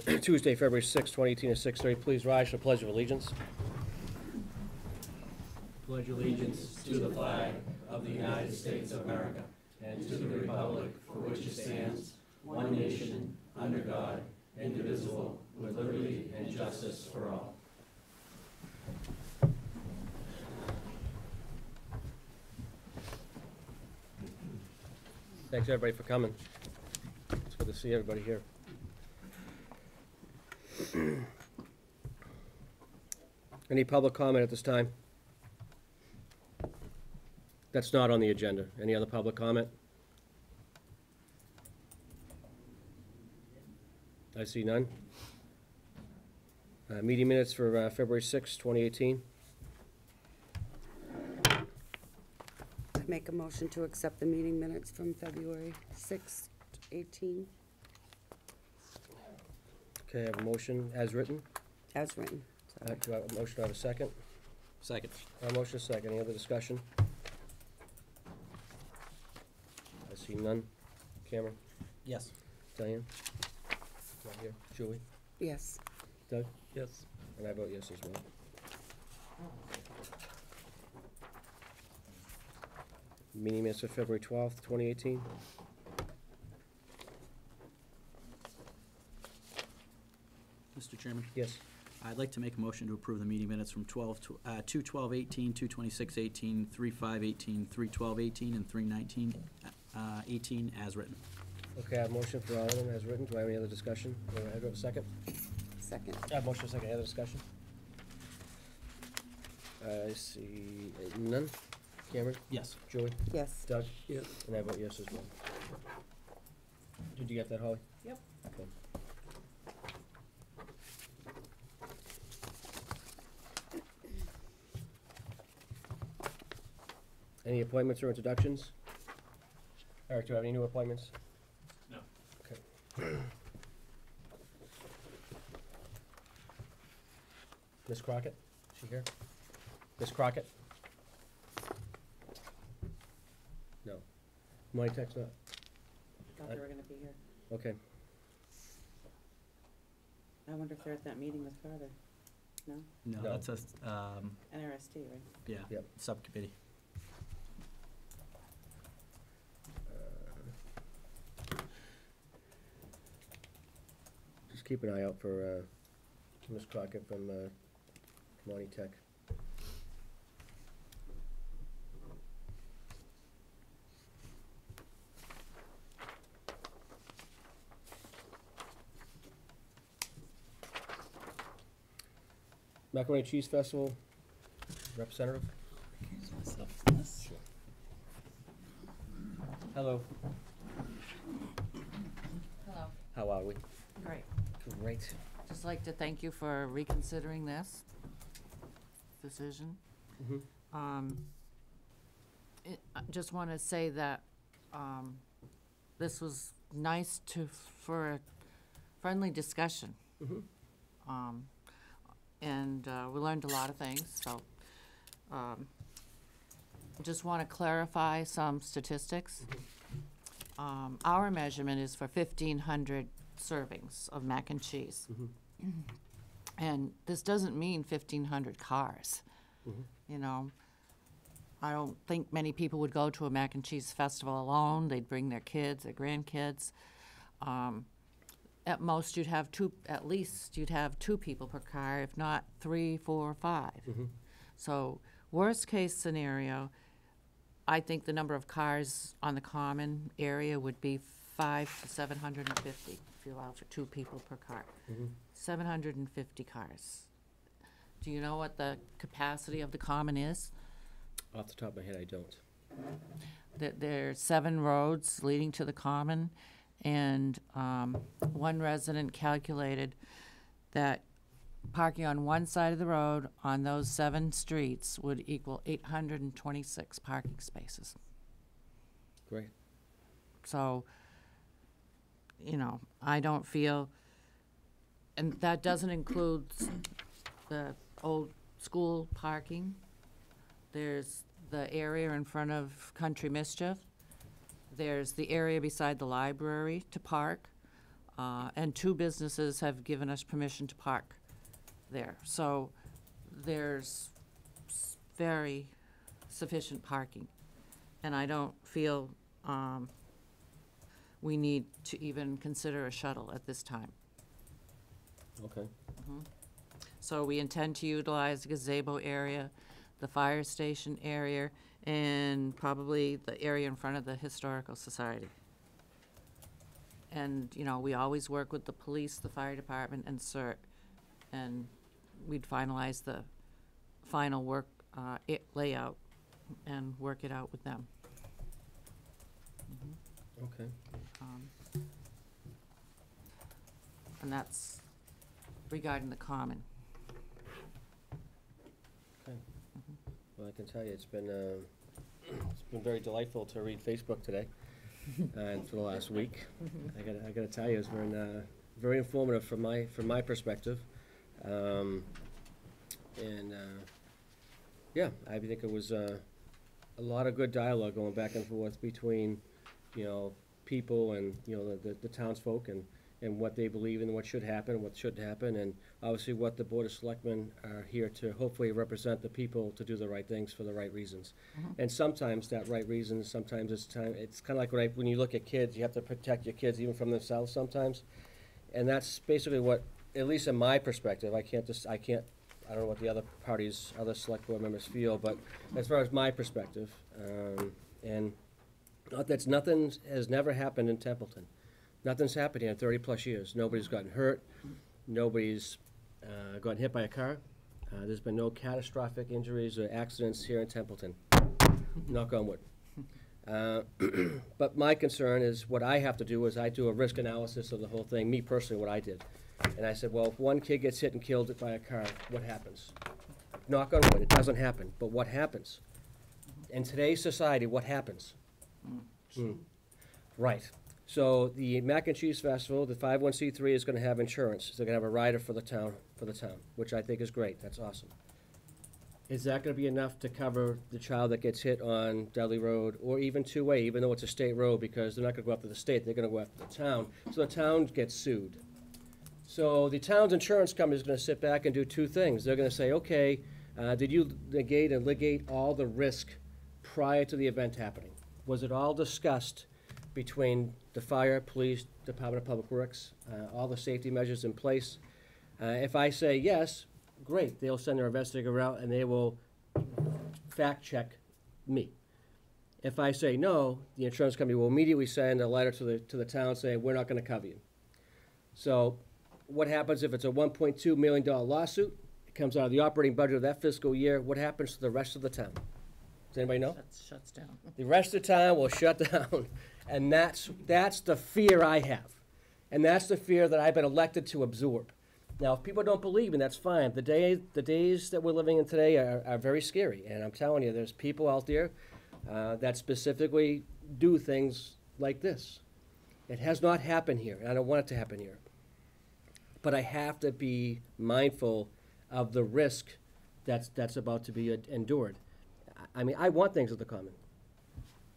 Tuesday, February 6, 2018 at 6:30. Please rise for the Pledge of Allegiance. Pledge allegiance to the flag of the United States of America and to the republic for which it stands, one nation, under God, indivisible, with liberty and justice for all. Thanks, everybody, for coming. It's good to see everybody here. Any public comment at this time? That's not on the agenda. Any other public comment? I see none. Meeting minutes for February 6, 2018. Make a motion to accept the meeting minutes from February 6th, 18. Okay, I have a motion as written. As written. Sorry. Do I have a motion? Do I have a second? Second. A motion, a second. Any other discussion? I see none. Cameron? Yes. Diane? Not here. Julie? Yes. Doug? Yes. And I vote yes as well. Meeting minutes of February 12th, 2018. Mr. Chairman, Yes. I'd like to make a motion to approve the meeting minutes from 2/12/18, 2/26/18, 3/5/18, 3/12/18, and 3/19/18 as written. Okay, I have a motion for all of them as written. Do I have any other discussion? Go ahead, do I have a second? Second. I have a motion, a second. Any other discussion? I see none. Cameron? Yes. Julie? Yes. Doug? Yes. And I vote yes as well. Did you get that, Holly? Yep. Okay. Any appointments or introductions? Eric, do you have any new appointments? No. Okay. Miss Crockett, is she here? Miss Crockett? No. Monty text not? Thought they were going to be here. Okay. I wonder if they're at that meeting with Carter. No? No, No. that's a, NRST, right? yeah, Yep. subcommittee. Just keep an eye out for Miss Crockett from Monty Tech. Macaroni Cheese Festival representative. Sure. Hello. Hello. How are we? Great. Great. Just like to thank you for reconsidering this decision. Mm-hmm. I just want to say that this was nice for a friendly discussion. Mm-hmm. And we learned a lot of things, so just want to clarify some statistics. Our measurement is for 1,500 servings of mac and cheese. Mm-hmm. And this doesn't mean 1,500 cars. Mm-hmm. You know, I don't think many people would go to a mac and cheese festival alone. They'd bring their kids, their grandkids. At most, at least you'd have two people per car, if not 3, 4, 5. Mm-hmm. So worst case scenario, I think the number of cars on the common area would be 5 to 750 if you allow for 2 people per car. Mm-hmm. 750 cars. Do you know what the capacity of the common is? Off the top of my head, I don't. There's 7 roads leading to the common, and one resident calculated that parking on one side of the road on those 7 streets would equal 826 parking spaces. Great. So, you know, I don't feel, and that doesn't include the old school parking. There's the area in front of Country Mischief. There's the area beside the library to park. And 2 businesses have given us permission to park there. So there's very sufficient parking. And I don't feel we need to even consider a shuttle at this time. Okay. So we intend to utilize the gazebo area, the fire station area, and probably the area in front of the Historical Society. And, you know, we always work with the police, the fire department, and CERT, and we'd finalize the final work layout and work it out with them. Okay. And that's regarding the common. Okay. Well, I can tell you, it's been very delightful to read Facebook today, and for the last week. I gotta tell you, it's been very informative from my perspective, yeah, I think it was a lot of good dialogue going back and forth between, you know, people and, you know, the townsfolk and what they believe in, what should happen, what shouldn't happen, and obviously what the Board of Selectmen are here to hopefully represent the people to do the right things for the right reasons. And sometimes that right reason, sometimes it's kind of like when you look at kids, you have to protect your kids even from themselves sometimes. And that's basically what, at least in my perspective, I don't know what the other parties, other select board members feel, but as far as my perspective, and nothing has never happened in Templeton. Nothing's happened here in 30-plus years. Nobody's gotten hurt. Nobody's gotten hit by a car. There's been no catastrophic injuries or accidents here in Templeton. Knock on wood. But my concern is what I have to do is I do a risk analysis of the whole thing, me personally, what I did. And I said, well, if one kid gets hit and killed by a car, what happens? Knock on wood, it doesn't happen, but what happens? In today's society, what happens? Right. So the Mac and Cheese Festival, the 501c3 is gonna have insurance. They're gonna have a rider for the town, which I think is great. That's awesome. Is that gonna be enough to cover the child that gets hit on Dudley Road, or even two-way, even though it's a state road, because they're not gonna go after the state, they're gonna go after the town, so the town gets sued. So the town's insurance company is gonna sit back and do 2 things. They're gonna say, okay, did you negate and litigate all the risk prior to the event happening? Was it all discussed between the fire, police, Department of Public Works, all the safety measures in place? If I say yes, great, they'll send their investigator out and they will fact-check me. If I say no, the insurance company will immediately send a letter to the town saying, we're not gonna cover you. So what happens if it's a $1.2 million lawsuit? It comes out of the operating budget of that fiscal year. What happens to the rest of the town? Does anybody know? Shuts down. The rest of the town will shut down. And that's the fear I have. And that's the fear that I've been elected to absorb. Now, if people don't believe me, that's fine. The days that we're living in today are very scary. And I'm telling you, there's people out there that specifically do things like this. It has not happened here, and I don't want it to happen here. But I have to be mindful of the risk that's about to be endured. I mean, I want things at the Common.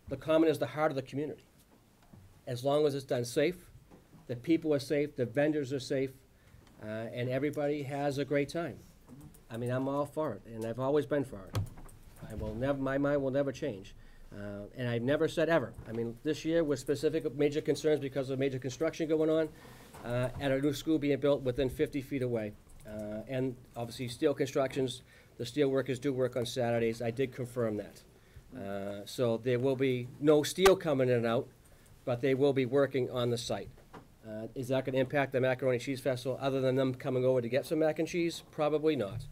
The Common is the heart of the community. As long as it's done safe, the people are safe, the vendors are safe, and everybody has a great time. I mean, I'm all for it, and I've always been for it. My mind will never change. And I've never said ever. I mean, this year with specific major concerns because of major construction going on, at a new school being built within 50 feet away. And obviously steel constructions, the steel workers do work on Saturdays. I did confirm that. So there will be no steel coming in and out, but they will be working on the site. Is that gonna impact the Macaroni and Cheese Festival other than them coming over to get some mac and cheese? Probably not.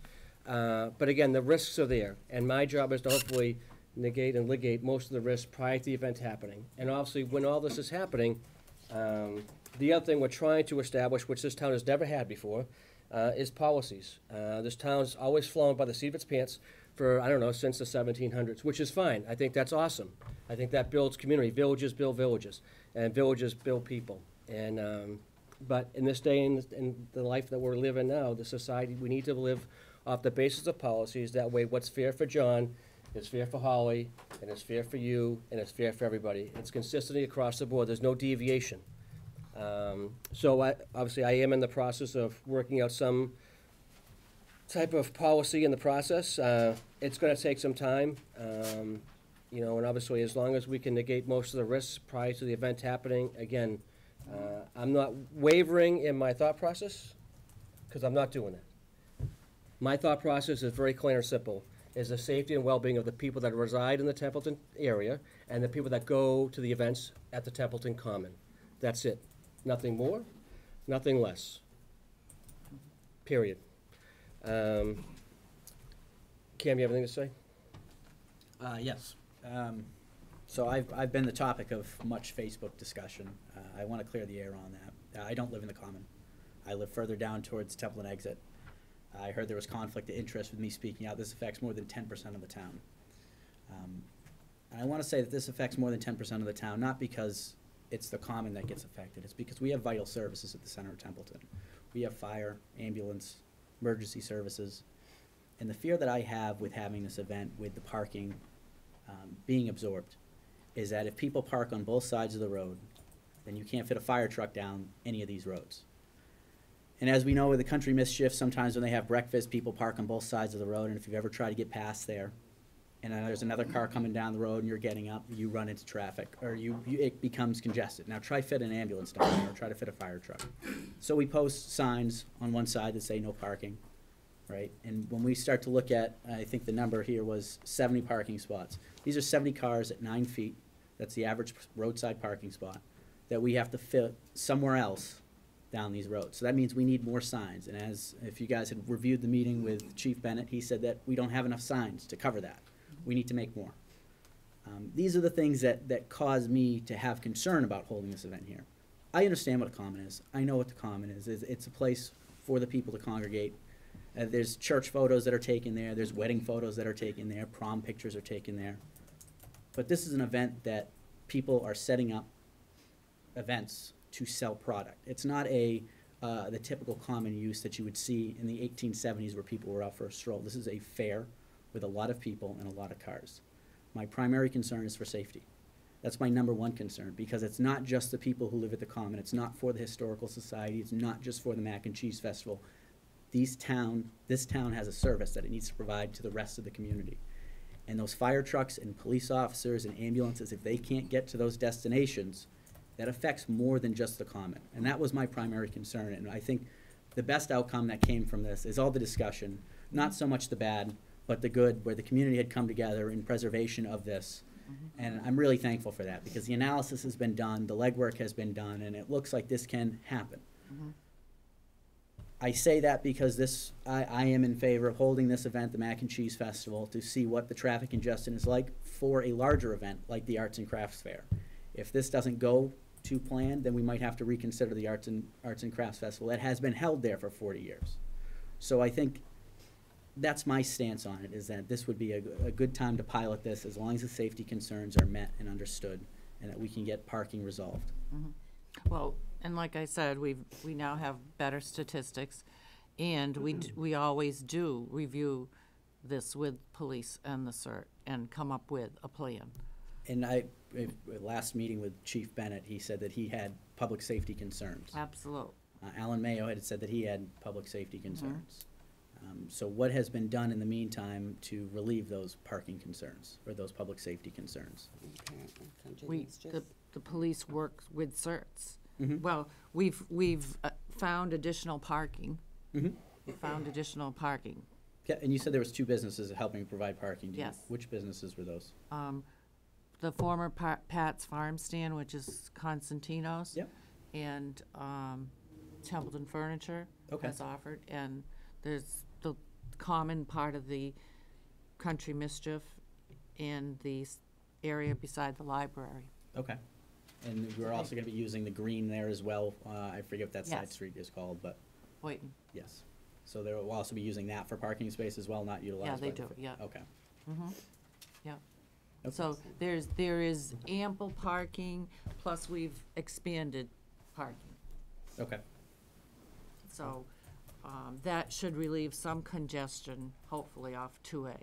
But again, the risks are there, and my job is to hopefully negate and litigate most of the risks prior to the event happening. And obviously, when all this is happening, the other thing we're trying to establish, which this town has never had before, is policies. This town's always flown by the seat of its pants for, I don't know, since the 1700s, which is fine. I think that's awesome. I think that builds community. Villages build villages, and villages build people. And but in this day and in the life that we're living now, the society, we need to live off the basis of policies. That way, what's fair for John is fair for Holly, and it's fair for you, and it's fair for everybody. It's consistency across the board. There's no deviation. So obviously, I am in the process of working out some type of policy in the process. It's gonna take some time, you know, and obviously, as long as we can negate most of the risks prior to the event happening, again, I'm not wavering in my thought process, because I'm not doing that. My thought process is very clear and simple, is the safety and well-being of the people that reside in the Templeton area and the people that go to the events at the Templeton Common. That's it. Nothing more, nothing less. Period. Cam, you have anything to say? Yes. So I've been the topic of much Facebook discussion. I want to clear the air on that. I don't live in the Common. I live further down towards Templeton exit. I heard there was conflict of interest with me speaking out. This affects more than 10% of the town. And I want to say that this affects more than 10% of the town, not because it's the Common that gets affected. It's because we have vital services at the center of Templeton. We have fire, ambulance, emergency services. And the fear that I have with having this event, with the parking being absorbed, is that if people park on both sides of the road, then you can't fit a fire truck down any of these roads. And as we know with the country mischief, sometimes when they have breakfast, people park on both sides of the road, and if you've ever tried to get past there, and then there's another car coming down the road and you're getting up, you run into traffic, or it becomes congested. Now try fit an ambulance down there, or try to fit a fire truck. So we post signs on one side that say no parking, right? And when we start to look at, I think the number here was 70 parking spots. These are 70 cars at 9 feet. That's the average roadside parking spot that we have to fit somewhere else down these roads. So that means we need more signs. And if you guys had reviewed the meeting with Chief Bennett, he said that we don't have enough signs to cover that. We need to make more. These are the things that cause me to have concern about holding this event here. I understand what a Common is. I know what the Common is. It's a place for the people to congregate. There's church photos that are taken there. There's wedding photos that are taken there. Prom pictures are taken there. But this is an event that people are setting up events to sell product. It's not the typical common use that you would see in the 1870s where people were out for a stroll. This is a fair with a lot of people and a lot of cars. My primary concern is for safety. That's my number one concern, because it's not just the people who live at the Common. It's not for the Historical Society. It's not just for the Mac and Cheese Festival. This town has a service that it needs to provide to the rest of the community. And those fire trucks and police officers and ambulances, if they can't get to those destinations, that affects more than just the Common. And that was my primary concern. And I think the best outcome that came from this is all the discussion, not so much the bad, but the good, where the community had come together in preservation of this. And I'm really thankful for that, because the analysis has been done, the legwork has been done, and it looks like this can happen. I say that because I am in favor of holding this event, the Mac and Cheese Festival, to see what the traffic congestion is like for a larger event like the Arts and Crafts Fair. If this doesn't go to plan, then we might have to reconsider the Arts and Crafts Festival that has been held there for 40 years. So I think that's my stance on it, is that this would be a good time to pilot this, as long as the safety concerns are met and understood, and that we can get parking resolved. Well, and like I said, we now have better statistics, and we always do review this with police and the CERT and come up with a plan. And last meeting with Chief Bennett, he said that he had public safety concerns. Absolutely. Alan Mayo had said that he had public safety concerns. So what has been done in the meantime to relieve those parking concerns, or those public safety concerns? The police work with CERTs. Well, we've found additional parking. We found additional parking. Yeah, and you said there was 2 businesses helping provide parking. Yes. Which businesses were those? The former Pat's Farm Stand, which is Constantino's. Yep. And Templeton Furniture has offered. And there's the Common part of the Country Mischief in the area beside the library. Okay. And we're also going to be using the green there as well. I forget what that side Yes. street is called, but Waiting. yes. So they will also be using that for parking space as well, not utilized Yeah, they by do, the- yeah. Okay. Yeah. Okay. So there is ample parking, plus we've expanded parking. Okay. So that should relieve some congestion, hopefully, off 2A.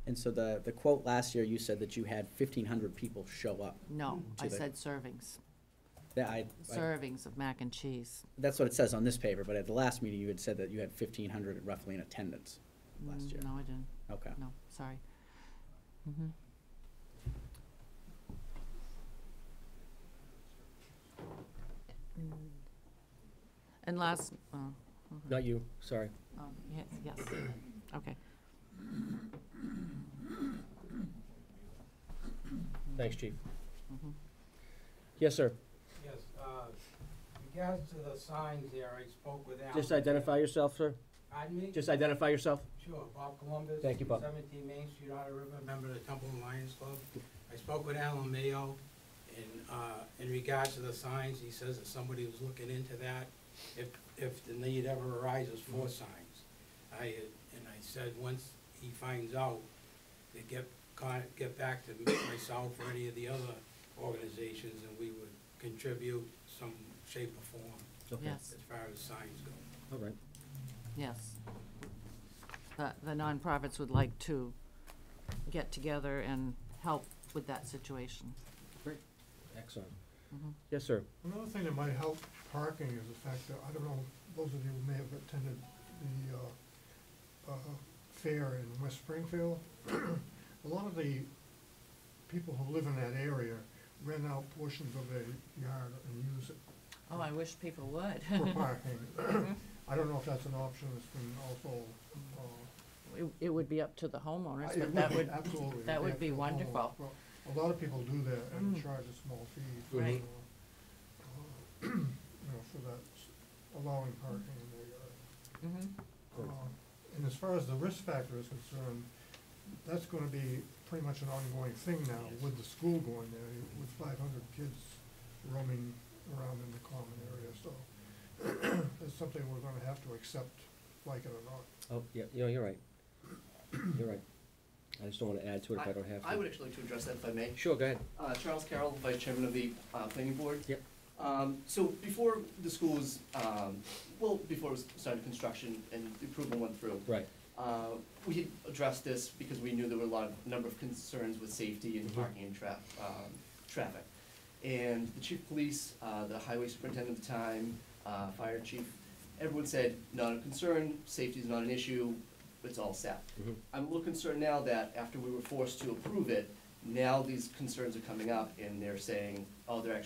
And so the quote last year, you said that you had 1,500 people show up. No, To I the- said servings. servings of mac and cheese. That's what it says on this paper, but at the last meeting, you had said that you had 1,500 roughly in attendance last year. No, I didn't. Okay. No, sorry. Mhm. And last, Not you, sorry. yes, yes, okay. Thanks, Chief. Yes, sir. Yes, regards to the signs there, I spoke with Alan. Just identify yourself, sir. Pardon me? Just identify yourself. Sure, Bob Columbus. Thank you, Bob. 17 Main Street, Otter River, member of the Templeton Lions Club. I spoke with Alan Mayo, in regards to the signs, he says that somebody was looking into that, if the need ever arises for signs. I said, once he finds out, to get back to myself or any of the other organizations, and we would contribute some shape or form Okay. Yes, as far as signs go. All right. yes. The nonprofits would like to get together and help with that situation. Excellent. Mhm. Yes, sir. Another thing that might help parking is the fact that, I don't know, those of you who may have attended the fair in West Springfield. A lot of the people who live in that area rent out portions of their yard and use it Oh, I wish people would. for parking. I don't know if that's an option that's been also, It would be up to the homeowners, it but that would, absolutely, that would be yeah, for the homeowners. wonderful. Well, a lot of people do that and Mm. charge a small fee for, Right. for that, allowing parking in their yard. Mhm. And as far as the risk factor is concerned, that's gonna be pretty much an ongoing thing now with the school going there, with 500 kids roaming around in the common area, so it's something we're gonna have to accept, like it or not. Oh, yeah, you're right. You're right. I just don't want to add to it if I don't have to. I would actually like to address that if I may. Sure, go ahead. Charles Carroll, Vice Chairman of the Planning Board. Yep. So before the school was, before it was started construction and the approval went through, Right. we had addressed this because we knew there were a number of concerns with safety and Mhm. parking and traffic. And the chief of police, the highway superintendent at the time, fire chief, everyone said, not a concern, safety is not an issue, it's all set. Mhm. I'm a little concerned now that after we were forced to approve it, now these concerns are coming up and they're saying, oh, they're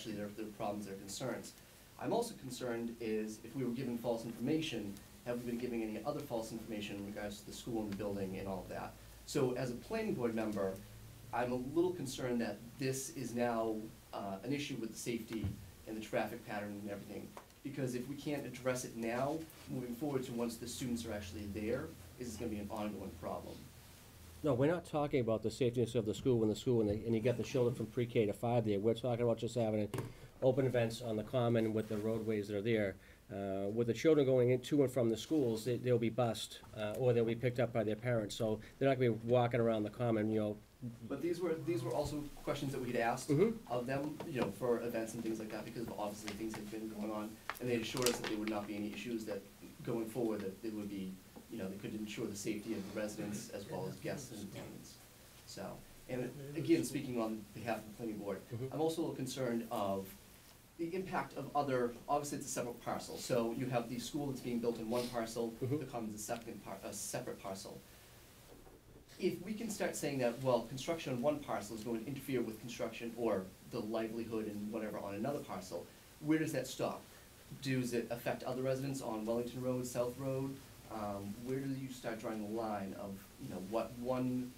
problems, they're concerns. I'm also concerned is if we were given false information, have we been giving any other false information in regards to the school and the building and all of that? So as a planning board member, I'm a little concerned that this is now an issue with the safety and the traffic pattern and everything. Because if we can't address it now, moving forward to once the students are actually there, this is gonna be an ongoing problem. No, we're not talking about the safeness of the school and you get the children from pre-K to 5 there. We're talking about just having open events on the common with the roadways that are there. With the children going in to and from the schools, they'll be bused, or they'll be picked up by their parents, so they're not gonna be walking around the common, But these were also questions that we had asked Mhm. of them, for events and things like that, because obviously things had been going on, and they assured us that there would not be any issues that going forward, that there would be, they could ensure the safety of the residents as well as guests and attendants. So, and again, speaking on behalf of the planning board, Mhm. I'm also a little concerned of the impact of obviously it's a separate parcel, so you have the school that's being built in one parcel, Mhm. the common's a separate parcel. If we can start saying that, well, construction on one parcel is going to interfere with construction or the livelihood and whatever on another parcel, where does that stop? Does it affect other residents on Wellington Road, South Road? Where do you start drawing the line of, what one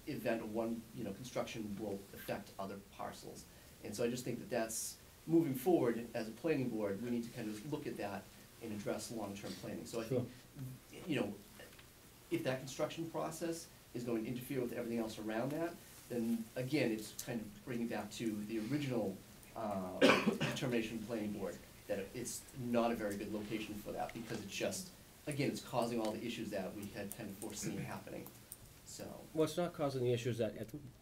event or one, construction will affect other parcels? And so I just think that that's, moving forward, as a planning board, we need to kind of look at that and address long-term planning. So I think, if that construction process is going to interfere with everything else around that, then again, it's kind of bringing back to the original determination of the planning board, that it's not a very good location for that, because it's just, again, it's causing all the issues that we had kind of foreseen happening, so. Well, it's not causing the issues that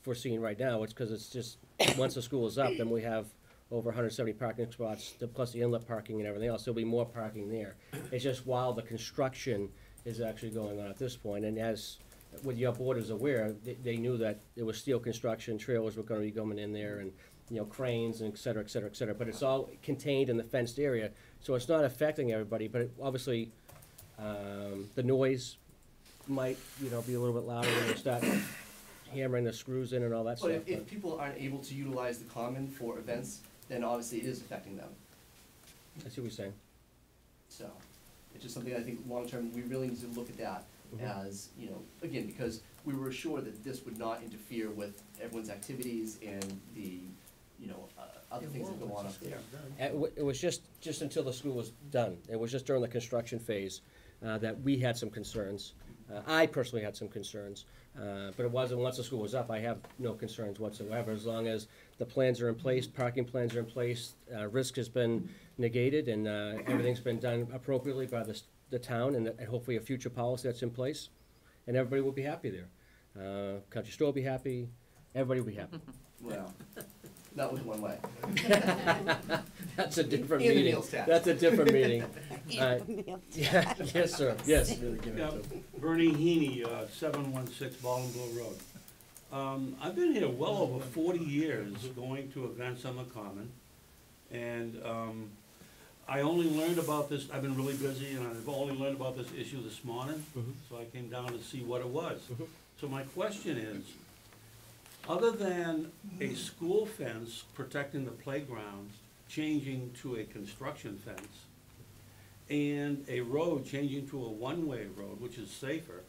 foreseen right now, it's because it's just, once the school is up, then we have over 170 parking spots, plus the inlet parking and everything else, there'll be more parking there. It's just while the construction is actually going on at this point, and as, with your board is aware, they knew that there was steel construction, trailers were gonna be going in there, and cranes and et cetera, et cetera, et cetera. But it's all contained in the fenced area, so it's not affecting everybody, but obviously, the noise might, be a little bit louder when they start hammering the screws in and all that But stuff. if people aren't able to utilize the common for events, then obviously it is affecting them. I see what you're saying. So, it's just something I think long-term, we really need to look at that as, again, because we were assured that this would not interfere with everyone's activities and the, other things that go on up there. It was just until the school was done. It was just during the construction phase that we had some concerns. I personally had some concerns, but it wasn't, once the school was up, I have no concerns whatsoever, as long as the plans are in place, parking plans are in place, risk has been negated, and everything's been done appropriately by the town, and hopefully a future policy that's in place, and everybody will be happy there. Country store will be happy, everybody will be happy. Well, not with one way. That's a different And the meeting. meals tax. That's a different meeting. Yeah, yes, sir, yes. Yeah, Bernie Heaney, 716 Ballinville Road. I've been here well over 40 years, going to events on the Common, and I only learned about this, I've been really busy, and I've only learned about this issue this morning, so I came down to see what it was. So my question is, other than a school fence protecting the playgrounds, changing to a construction fence, and a road changing to a one-way road, which is safer,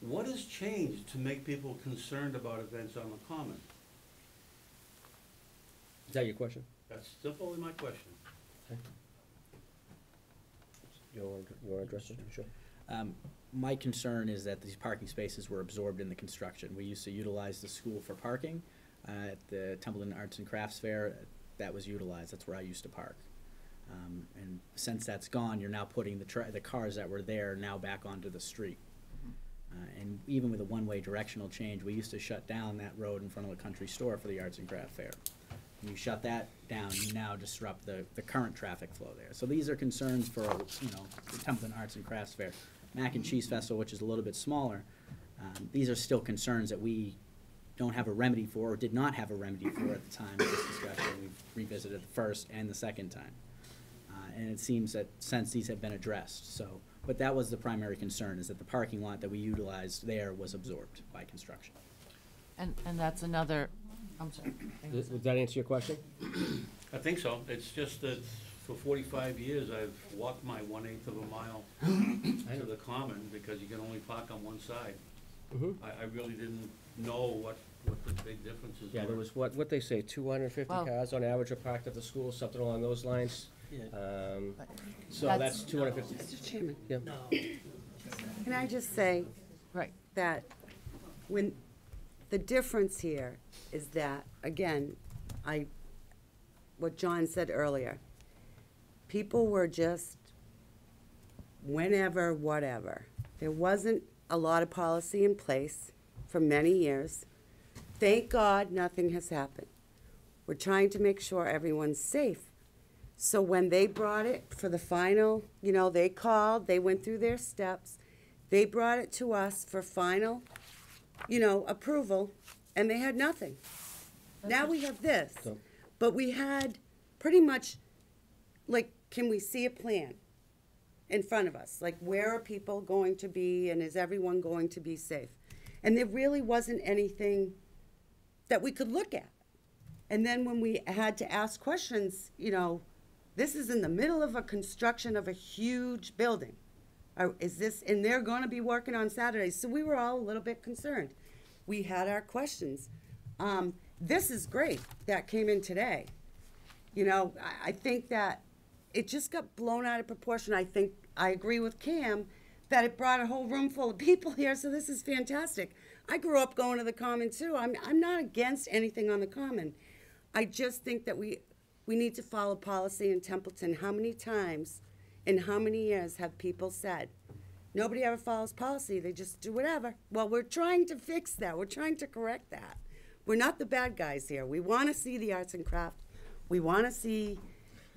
what has changed to make people concerned about events on the Common? Is that your question? That's simply my question. You want to address it? Sure. My concern is that these parking spaces were absorbed in the construction. We used to utilize the school for parking. At the Templeton Arts and Crafts Fair, that was utilized. That's where I used to park. And since that's gone, you're now putting the cars that were there now back onto the street. And even with a one-way directional change, we used to shut down that road in front of the country store for the Arts and Craft Fair. When you shut that down, you now disrupt the current traffic flow there. So these are concerns for, the Templeton Arts and Crafts Fair. Mac and Cheese Festival, which is a little bit smaller, these are still concerns that we don't have a remedy for, or did not have a remedy for at the time of this discussion. We've revisited the first and the second time. And it seems that since these have been addressed, so, but that was the primary concern, is that the parking lot that we utilized there was absorbed by construction. And that's another, I'm sorry. Does that answer your question? I think so. It's just that for 45 years, I've walked my 1/8 of a mile to the Common, because you can only park on one side. I really didn't know what the big differences were. Yeah, there was, what they say, 250 Well- cars on average are parked at the school, something along those lines. So That's- that's 250. Mr. Chairman, Yeah. can I just say Right. that when, the difference here is that, again, what John said earlier, people were just whenever, whatever. There wasn't a lot of policy in place for many years. Thank God nothing has happened. We're trying to make sure everyone's safe. So when they brought it for the final, they called, they went through their steps, they brought it to us for final, approval, and they had nothing. Now we have this, So- but we had pretty much, like, can we see a plan in front of us? Like, where are people going to be, and is everyone going to be safe? And there really wasn't anything that we could look at. And then when we had to ask questions, this is in the middle of a construction of a huge building. And they're gonna be working on Saturdays, so we were all a little bit concerned. We had our questions. This is great that came in today. I think that it just got blown out of proportion. I agree with Cam that it brought a whole room full of people here, so this is fantastic. I grew up going to the Common too. I'm not against anything on the Common. I just think that we need to follow policy in Templeton. How many times in how many years have people said, nobody ever follows policy, they just do whatever? Well, we're trying to fix that. We're trying to correct that. We're not the bad guys here. We want to see the arts and craft. We want to see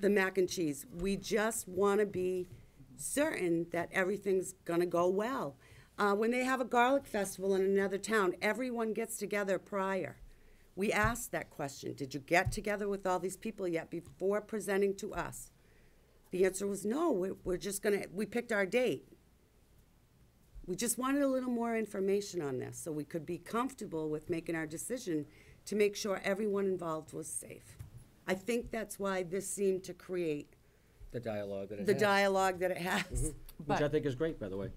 the mac and cheese. We just want to be certain that everything's going to go well. When they have a garlic festival in another town, everyone gets together prior. We asked that question, did you get together with all these people yet before presenting to us? The answer was no, we picked our date. We just wanted a little more information on this so we could be comfortable with making our decision to make sure everyone involved was safe. I think that's why this seemed to create The dialogue that it the has. dialogue that it has. Which But- I think is great, by the way.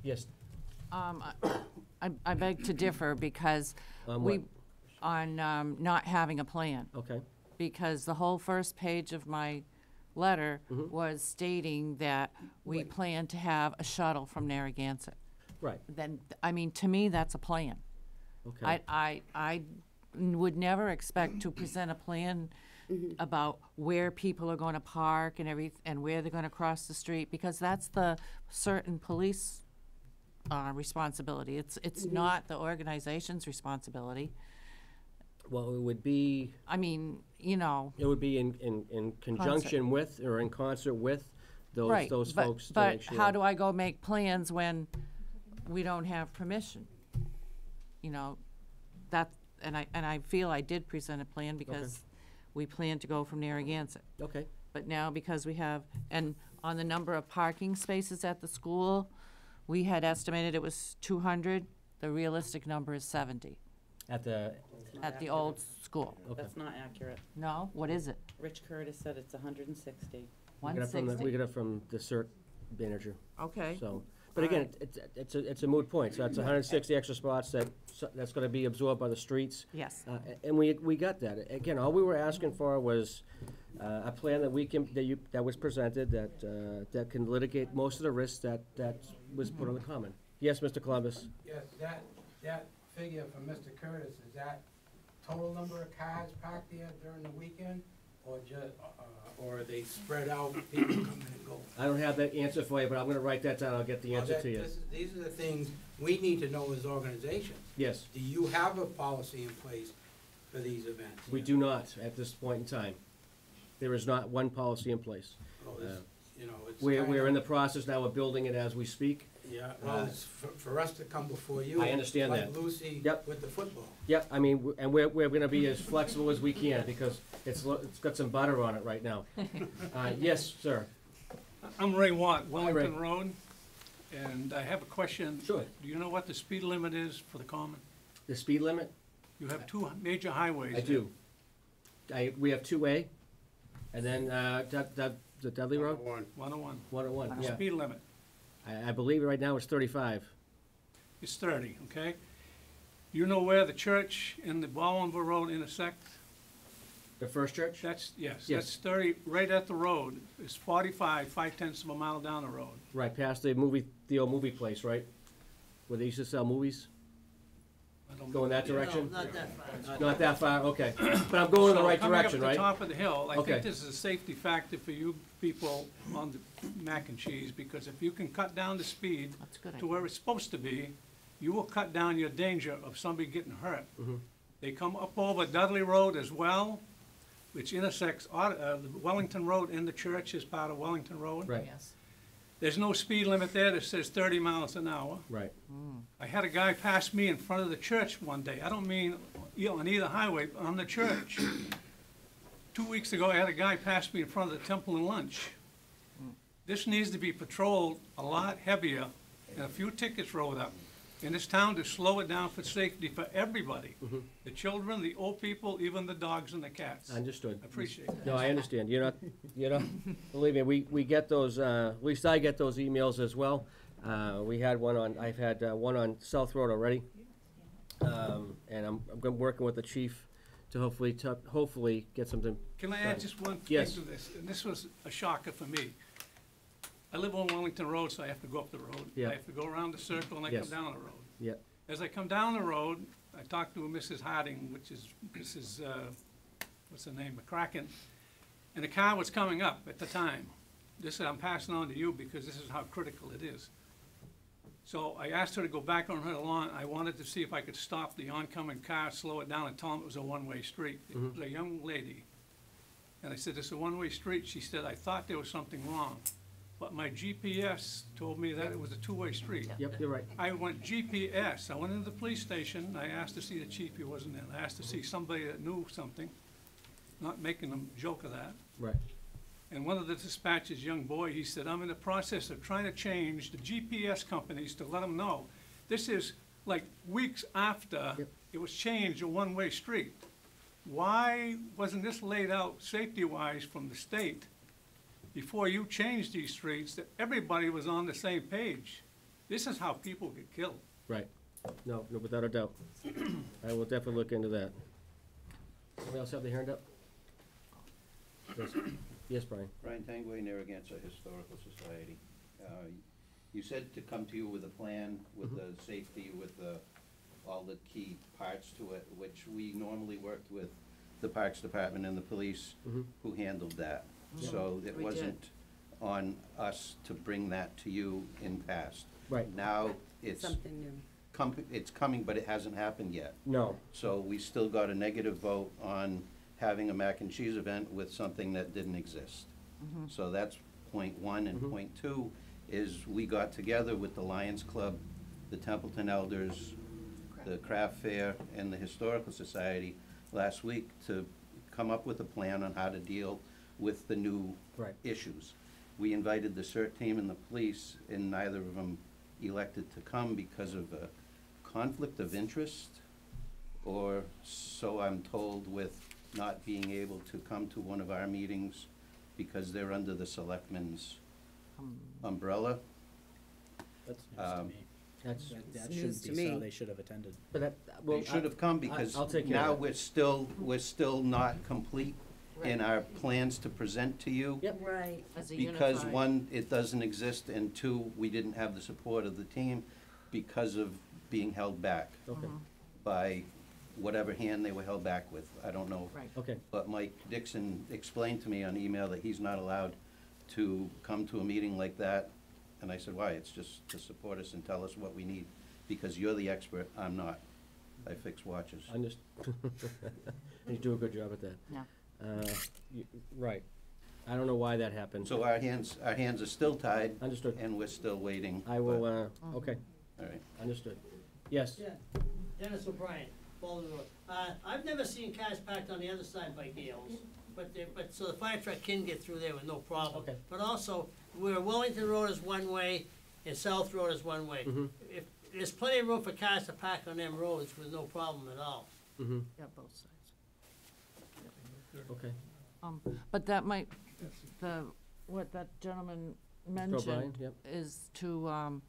Yes, I beg to differ because On we, what? on not having a plan. okay, Because the whole first page of my letter Mm-hmm. was stating that we plan to have a shuttle from Narragansett. right, Then, I mean, to me, that's a plan. okay. I would never expect to present a plan about where people are gonna park and and where they're gonna cross the street, because that's the certain police, responsibility. It's not the organization's responsibility. Well, it would be, I mean, you know, it would be in conjunction with, or in concert with right. those but- folks to make sure. But how do I go make plans when we don't have permission? You know, and I feel I did present a plan because we planned to go from Narragansett. Okay, But now because we have, and on the number of parking spaces at the school, we had estimated it was 200. The realistic number is 70 at the, at the old school. okay. That's not accurate. No? What is it? Rich Curtis said it's 160. We got it from the- We 160? got it from the CERT manager, Okay. so. But again, it's a moot point, so that's 160 extra spots that's gonna be absorbed by the streets. Yes. And we got that. Again, all we were asking for was a plan that was presented, that can litigate most of the risks that was put on the common. Yes, Mr. Columbus? Yes, that figure from Mr. Curtis, is that total number of cars parked there during the weekend? Or or are they spread out, people come in and go? I don't have that answer for you, but I'm gonna write that down, I'll get the answer to you. These are the things we need to know as organizations. Yes, Do you have a policy in place for these events? we do not at this point in time. There is not one policy in place. Oh, this- you know, it's We're in kinda- the process now of building it as we speak. Yeah, well, it's for us to come before you. I understand like that. Lucy Yep. with the football. Yep, I mean, and we're gonna be as flexible as we can, because it's got some butter on it right now. Yes, sir. I'm Ray Watt, Ray. Wellington Road, and I have a question. Sure. Do you know what the speed limit is for the common? The speed limit? You have two major highways. I do. We have 2A, and then, the Dudley Road? 101. 101, The yeah. speed limit I believe right now it's 35. is 30, okay? You know where the church and the Ballinville Road intersect? The First Church? Yes, Yes. that's 30, right at the road. It's 45, 5/10 of a mile down the road. Right, past the old movie place, right? Where they used to sell movies? I don't Go in that know. direction? Not that far. Not that far, okay. But I'm going in the right direction, Coming right? up at the top of the hill, I Okay. think this is a safety factor for you people on the mac and cheese, because if you can cut down the speed That's a good to idea. where it's supposed to be, you will cut down your danger of somebody getting hurt. Mm-hmm. They come up over Dudley Road as well, which intersects the Wellington Road and the church is part of Wellington Road. Right, Yes. There's no speed limit there that says 30 miles an hour. right. I had a guy pass me in front of the church one day. I don't mean, on either highway, but on the church. 2 weeks ago, I had a guy pass me in front of the Templeton lunch. This needs to be patrolled a lot heavier, and a few tickets wrote up in this town to slow it down for safety for everybody. The children, the old people, even the dogs and the cats. Understood. Appreciate it. No, I understand. You're not, believe me, we get those, at least I get those emails as well. I've had one on South Road already. And I'm working with the chief to hopefully get something. Can I add just one thing Yes. to this? And this was a shocker for me. I live on Wellington Road, so I have to go up the road. Yeah. I have to go around the circle and I Yes. come down the road. Yeah, As I come down the road, I talked to Mrs. Harding, which is Mrs., what's her name, McCracken, and the car was coming up at the time. This I'm passing on to you because this is how critical it is. So I asked her to go back on her lawn. I wanted to see if I could stop the oncoming car, slow it down, and tell them it was a one-way street. It was a young lady. And I said, "It's a one-way street." She said, "I thought there was something wrong." but my GPS told me that it was a two-way street. Yep, you're right. I went GPS, I went into the police station, I asked to see the chief, he wasn't there. I asked to see somebody that knew something, not making a joke of that. Right. And one of the dispatchers, young boy, he said, I'm in the process of trying to change the GPS companies to let them know. This is like weeks after Yep. it was changed a one-way street. Why wasn't this laid out safety-wise from the state before you changed these streets, that everybody was on the same page? This is how people get killed. Right. No, without a doubt. I will definitely look into that. Somebody else have their hand up? Yes, yes, Brian. Brian Tangway, Narragansett Historical Society. You said to come to you with a plan, with the safety, with all the key parts to it, which we normally worked with the Parks Department and the police who handled that. So it We did. wasn't on us to bring that to you in past. Right. Now, it's Something new. it's coming, but it hasn't happened yet. No. So we still got a negative vote on having a mac and cheese event with something that didn't exist. So that's point one, and point two is we got together with the Lions Club, the Templeton Elders, the Craft Fair, and the Historical Society last week to come up with a plan on how to deal with the new Right. issues. We invited the CERT team and the police, and neither of them elected to come because of a conflict of interest, or so I'm told, with not being able to come to one of our meetings because they're under the Selectmen's umbrella. That's news to Um, me. That's, That news shouldn't to be so, me. they should have attended. but that, well. They should have come because I'll take care now of that. we're still not complete in our plans to present to you. Yep. Right. As a Because unified- one, it doesn't exist, and two, we didn't have the support of the team because of being held back Okay, by whatever hand they were held back with. I don't know. Right. okay, But Mike Dixon explained to me on email that he's not allowed to come to a meeting like that. And I said, why? It's just to support us and tell us what we need, because you're the expert, I'm not. I fix watches. you do a good job at that. Yeah. Right. I don't know why that happened. So our hands are still tied, Understood. and we're still waiting. I will, but- okay, All right. understood. Yes, Yeah, Dennis O'Brien, Baldwin Road. I've never seen cars parked on the other side by Gales, but so the fire truck can get through there with no problem. Okay. But also, where Wellington Road is one way and South Road is one way. If, there's plenty of room for cars to park on them roads with no problem at all. mm-hmm, Yeah, both sides. okay. But that might, what that gentleman mentioned O'Brien, yep. is to,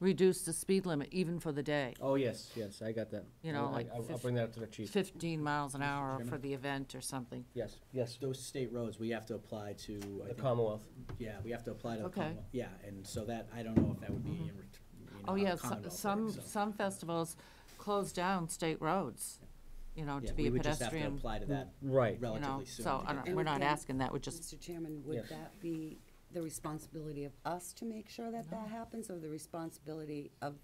reduce the speed limit even for the day. Oh, yes, I got that. You know, like I'll bring that up to the chief. 15 miles an hour Chairman? for the event or something. Yes, yes, Those state roads, we have to apply to, I the think, Commonwealth. yeah, we have to apply to the Okay. Commonwealth. Yeah, and so that, I don't know if that would be, you know, Oh, how yeah, the Commonwealth some, works, so. some festivals close down state roads, you know, Yeah, to be we a would just have to pedestrian, apply to that Right. you know, relatively soon. so to I get don't- we're not again, asking that, we're just, Mr. Chairman, would Yes. that be the responsibility of us to make sure that that happens, or the responsibility of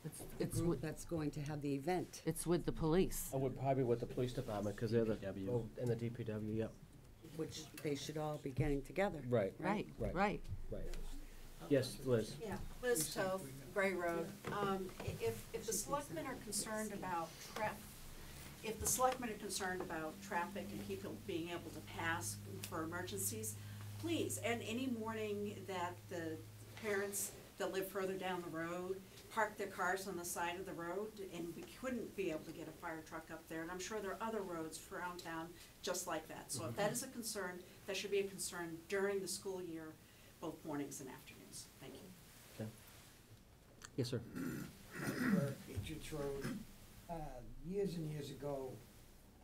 the it's group with, that's going to have the event? it's with the police. I would probably with the police department, because they're the, DPW. oh, and the DPW, yep. Which they should all be getting together. Right, Right, Right. right. right. Yes, Liz. Yeah, Liz Toth, Gray Road. If the selectmen are concerned about if the selectmen are concerned about traffic and people being able to pass for emergencies, please, and any morning that the parents that live further down the road park their cars on the side of the road, and we couldn't be able to get a fire truck up there, and I'm sure there are other roads around town just like that. So if that is a concern, that should be a concern during the school year, both mornings and afternoons. Thank you. Yes, sir. Patriots Road. Years and years ago,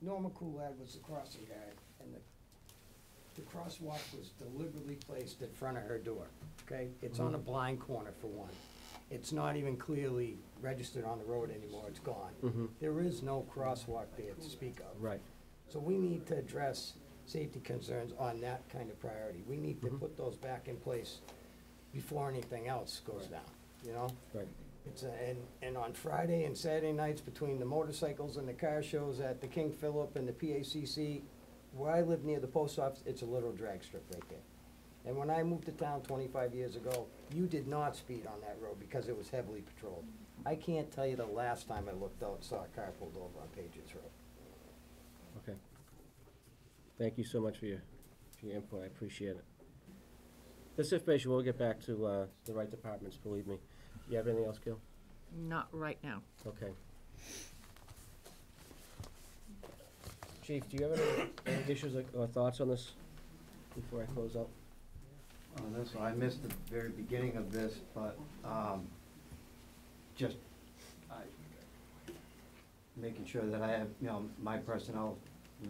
Norma Coolad was the crossing guard, and the crosswalk was deliberately placed in front of her door, okay? It's on a blind corner, for one. It's not even clearly registered on the road anymore, it's gone. There is no crosswalk there to speak of. Right. So we need to address safety concerns on that kind of priority. We need to put those back in place before anything else goes down, you know? Right. It's and on Friday and Saturday nights, between the motorcycles and the car shows at the King Philip and the PACC, where I live near the post office, it's a little drag strip right there. And when I moved to town 25 years ago, you did not speed on that road because it was heavily patrolled. I can't tell you the last time I looked out and saw a car pulled over on Patriots Road. Okay. Thank you so much for your input, I appreciate it. This information, we'll get back to the right departments, believe me. You have anything else, Gil? Not right now. Okay. Chief, do you have any issues or thoughts on this before I close out? On this one, I missed the very beginning of this, but, just, making sure that I have, my personnel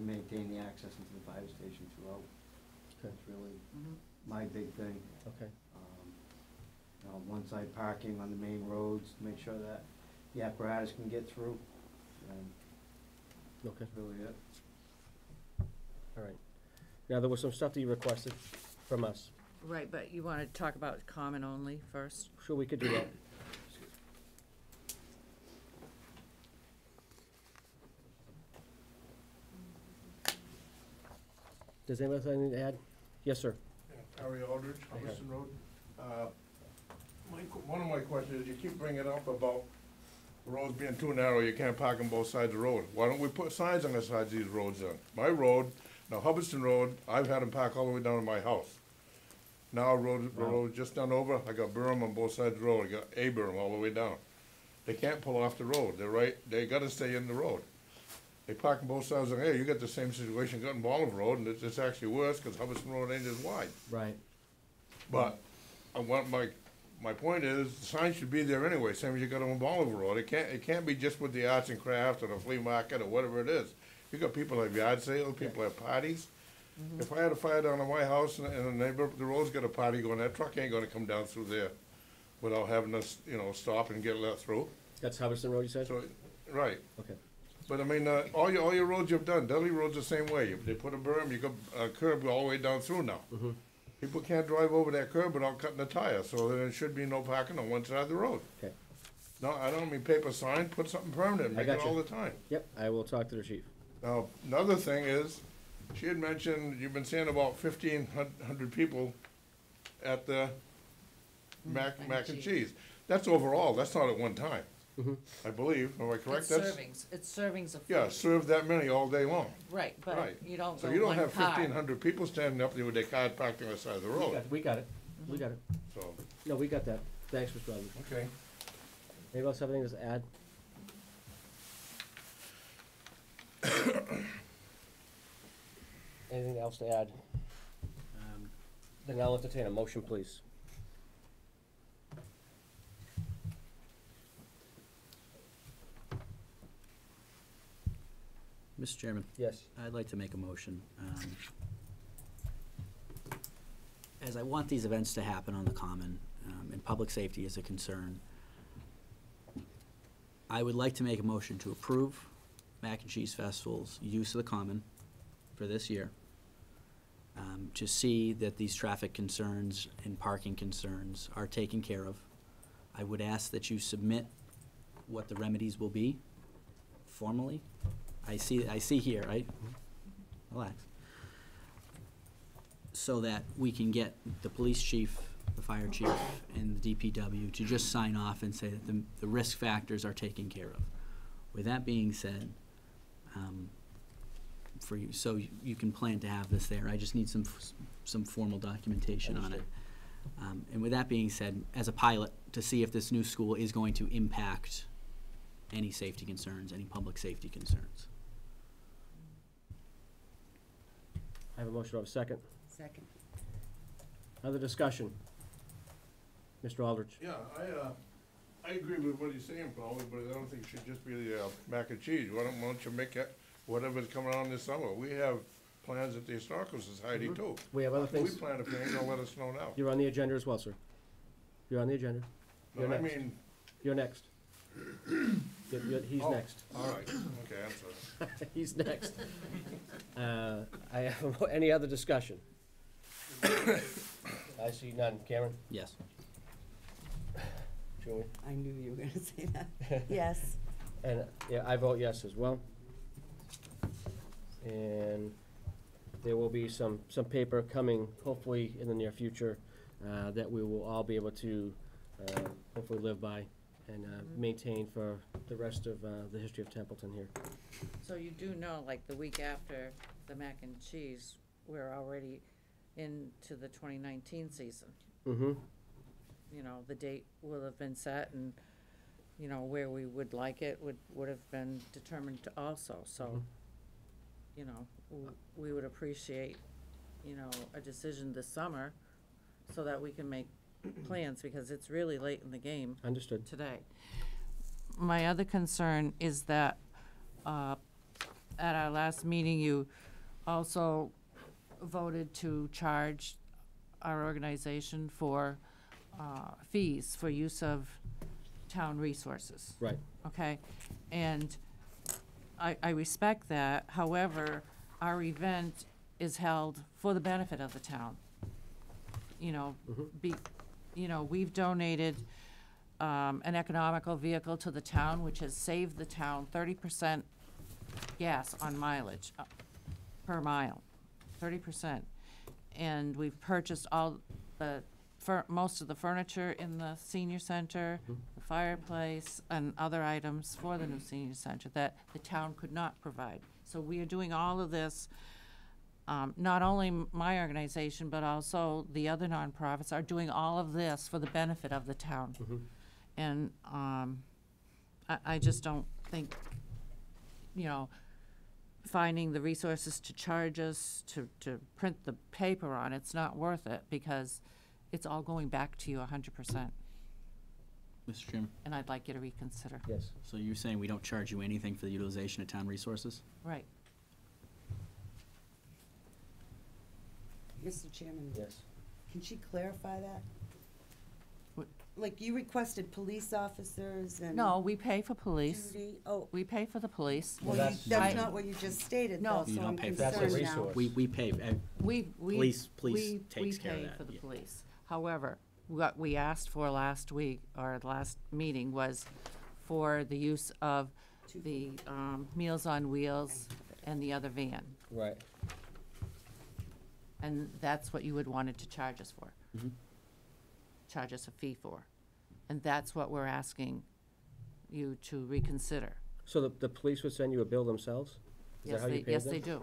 maintain the access into the fire station throughout. Okay. That's really my big thing. Okay. One-side parking on the main roads, to make sure that the apparatus can get through, and Okay. that's really it. All right. Now, there was some stuff that you requested from us. Right, but you want to talk about common only first? Sure, we could do that. Does anyone have anything to add? Yes, sir. Harry Aldridge, Okay. Hubbardston Road. One of my questions is, you keep bringing up about the roads being too narrow, you can't park on both sides of the road. Why don't we put signs on the sides of these roads then? My road, now Hubbardston Road, I've had them park all the way down to my house. Now the road just done over, I got berm on both sides of the road, I got a berm all the way down. They can't pull off the road, they gotta stay in the road. They park on both sides of, hey, you got the same situation, got in Bolivar Road, and it's actually worse, cause Hubbardston Road ain't as wide. Right. But I want my point is, the sign should be there anyway, same as you got on Bolivar Road. It can't be just with the arts and crafts or the flea market or whatever it is. You got people have yard sales, people have parties. If I had a fire down at my house and the neighbor, the road's got a party going, that truck ain't gonna come down through there without having us, stop and get let through. That's Hubbardston Road, you said? So, right. Okay. But I mean, all your roads you've done, Dudley Road's the same way. They put a berm, you got a curb all the way down through now. People can't drive over that curb without cutting a tire, so there should be no parking on one side of the road. Okay. No, I don't mean paper sign, put something permanent, make it all the time. Yep, I will talk to the chief. Now, another thing is, she had mentioned, you've been saying about 1,500 people at the mac and cheese. That's overall, that's not at one time, I believe, am I correct? It's servings of food. Yeah, serve that many all day long. Right, but you don't So go you don't one have car. 1,500 people standing up there with their cars parked on the side of the road. We got it. We got it. So, No, we got that. Thanks, Mr. Aldridge. okay. Anybody else have anything to add? Anything else to add? Then I'll entertain a motion, please. Mr. Chairman, Yes. I'd like to make a motion. As I want these events to happen on the common, and public safety is a concern, I would like to make a motion to approve Mac and Cheese Festival's use of the common for this year, to see that these traffic concerns and parking concerns are taken care of. I would ask that you submit what the remedies will be formally. I see here, right? Relax. So that we can get the police chief, the fire chief, and the DPW to just sign off and say that the risk factors are taken care of. With that being said, for you, so you can plan to have this there, I just need some formal documentation on it. And with that being said, as a pilot, to see if this new school is going to impact any safety concerns, any public safety concerns. I have a motion, I have a second. Second. Other discussion? Mr. Aldridge? Yeah, I agree with what he's saying, probably, but I don't think it should just be the mac and cheese. Why don't you make it whatever's coming on this summer? We have plans at the Historical Society too. We have other things. We plan if you ain't gonna let us know now. You're on the agenda as well, sir. You're on the agenda. You're No, I next. mean, You're next. He's oh, next. all right, okay, I'm sorry. He's next. I have, any other discussion? I see none. Cameron? Yes. Julie? I knew you were gonna say that. Yes. And, yeah, I vote yes as well. And there will be some paper coming, hopefully in the near future, that we will all be able to hopefully live by and maintain for the rest of the history of Templeton here. So you do know, like, the week after the mac and cheese, we're already into the 2019 season. Mm-hmm. You know, the date will have been set, and, you know, where we would like it would have been determined also, so, you know, we would appreciate, you know, a decision this summer so that we can make plans, because it's really late in the game. Understood. Today. My other concern is that, at our last meeting, you also voted to charge our organization for fees for use of town resources. Right. Okay? And I respect that. However, our event is held for the benefit of the town. You know, you know, we've donated an economical vehicle to the town, which has saved the town 30% gas on mileage per mile, 30%. And we've purchased all the most of the furniture in the senior center, the fireplace, and other items for the new senior center that the town could not provide. So we are doing all of this. Not only my organization, but also the other nonprofits are doing all of this for the benefit of the town. And I just don't think, you know, finding the resources to charge us, to print the paper on, it's not worth it, because it's all going back to you 100%. Mr. Chairman? And I'd like you to reconsider. Yes. So you're saying we don't charge you anything for the utilization of town resources? Right. Mr. Chairman? Yes. Can she clarify that? What? Like, you requested police officers and... No, we pay for police. Duty, oh, We pay for the police. well, that's- that's I- not what you just stated, No. though, You so don't I'm pay for That's a concerned now. resource. We pay, We Police takes care of We that, pay for the yeah. police. However, what we asked for last week, or last meeting, was for the use of the Meals on Wheels and the other van. Right. And that's what you had wanted to charge us for. Charge us a fee for. And that's what we're asking you to reconsider. So the police would send you a bill themselves? Is that how you paid Yes, them? they do.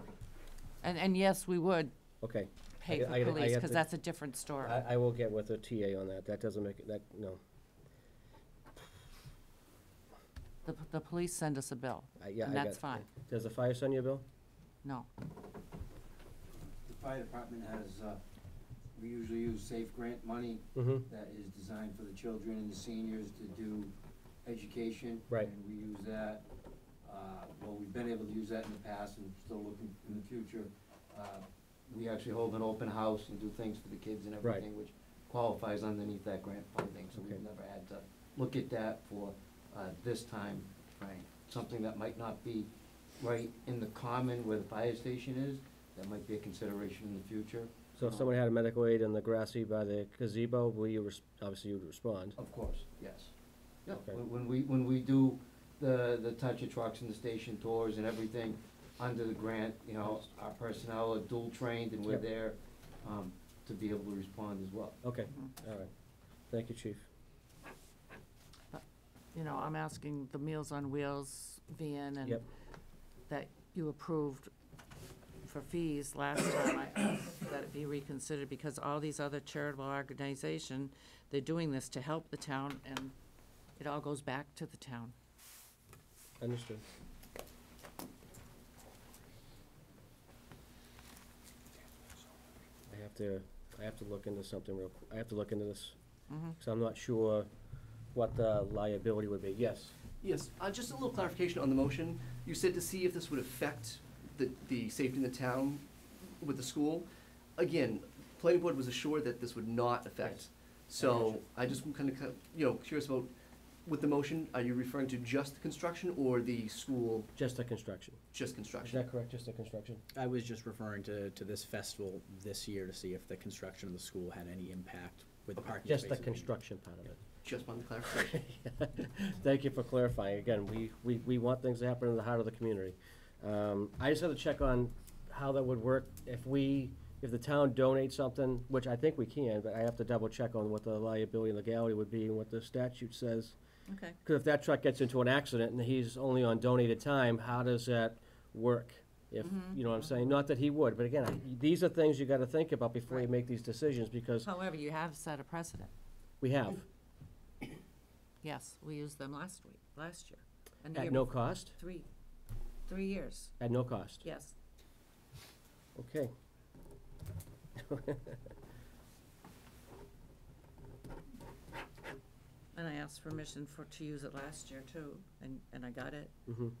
And yes, we would Okay. pay I for gotta- I police, have because to- that's a different story. I will get with the TA on that. That doesn't make it, that, no. The police send us a bill, Yeah, and I that's got- fine. Does the fire send you a bill? No. The fire department has, we usually use safe grant money Mm-hmm. that is designed for the children and the seniors to do education. Right. And we use that, well, we've been able to use that in the past and still looking in the future. We actually hold an open house and do things for the kids and Right. everything, which qualifies underneath that grant funding, so we've Okay. never had to look at that for, this time frame. Something that might not be right in the common where the fire station is, that might be a consideration in the future. So if someone had a medical aid in the grassy by the gazebo, will you, obviously you would respond? Of course, yes. Yeah, Okay. when we do the touch of trucks and the station tours and everything under the grant, you know, our personnel are dual trained and we're Yep. there, to be able to respond as well. Okay, all right. Thank you, Chief. You know, I'm asking the Meals on Wheels van and Yep. that you approved for fees last time. I asked that it be reconsidered, because all these other charitable organizations, they're doing this to help the town, and it all goes back to the town. Understood. I have to look into something I have to look into this, because I'm not sure what the liability would be. Yes? Yes, just a little clarification on the motion. You said to see if this would affect the safety in the town with the school. Again, planning board was assured that this would not affect. Yes. So I just kind of, curious about, with the motion, are you referring to just the construction or the school, Just the construction. just Is construction? that correct, just the construction? I was just referring to this festival this year to see if the construction of the school had any impact with the parking spaces. Just the being- construction part of it. Just wanted clarification. Thank you for clarifying. Again, we want things to happen in the heart of the community. I just have to check on how that would work if the town donates something, which I think we can, but I have to double check on what the liability and legality would be and what the statute says. Okay. Because if that truck gets into an accident and he's only on donated time, how does that work? If, you know what I'm saying? Not that he would, but again, these are things you gotta think about before you make these decisions, because However, you have set a precedent. we have. Yes, we used them last year. And the At year no before. cost? 3 years, At no cost? yes. Okay. And I asked permission to use it last year too, and I got it. Mhm.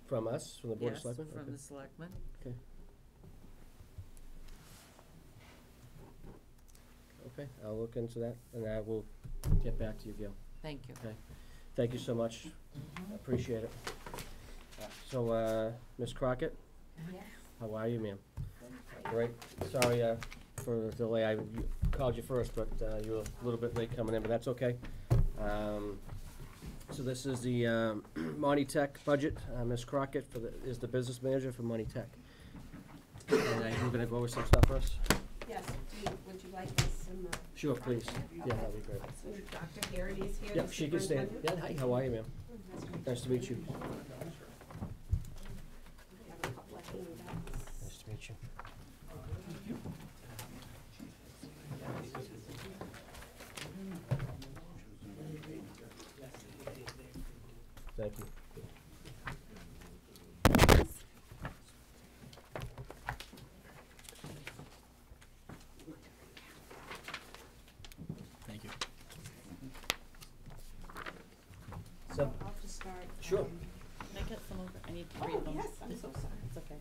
From us, from the Board of Yes, Selectmen? from Okay. the selectmen. Okay. Okay, I'll look into that, and I will get back to you, Gail. Thank you. Okay. Thank you so much. I appreciate it. So, Ms. Crockett? Yes. How are you, ma'am? Great. Sorry for the delay. I called you first, but you were a little bit late coming in, but that's okay. So this is the Monty Tech budget. Ms. Crockett is the business manager for Monty Tech. And you're going to go over some stuff for us? Yes, would you like this in the? Sure, please. Yeah, that'd be great. So Dr. Garrity is here. Yeah, the she can stand. Yeah, superintendent. hi, how are you, ma'am? Nice to meet you. We have a couple of handouts. Nice to meet you. Thank you. Thank you. So, I'll just start. Sure. Can I get some over? I need to read them. Yes, I'm so sorry. It's okay.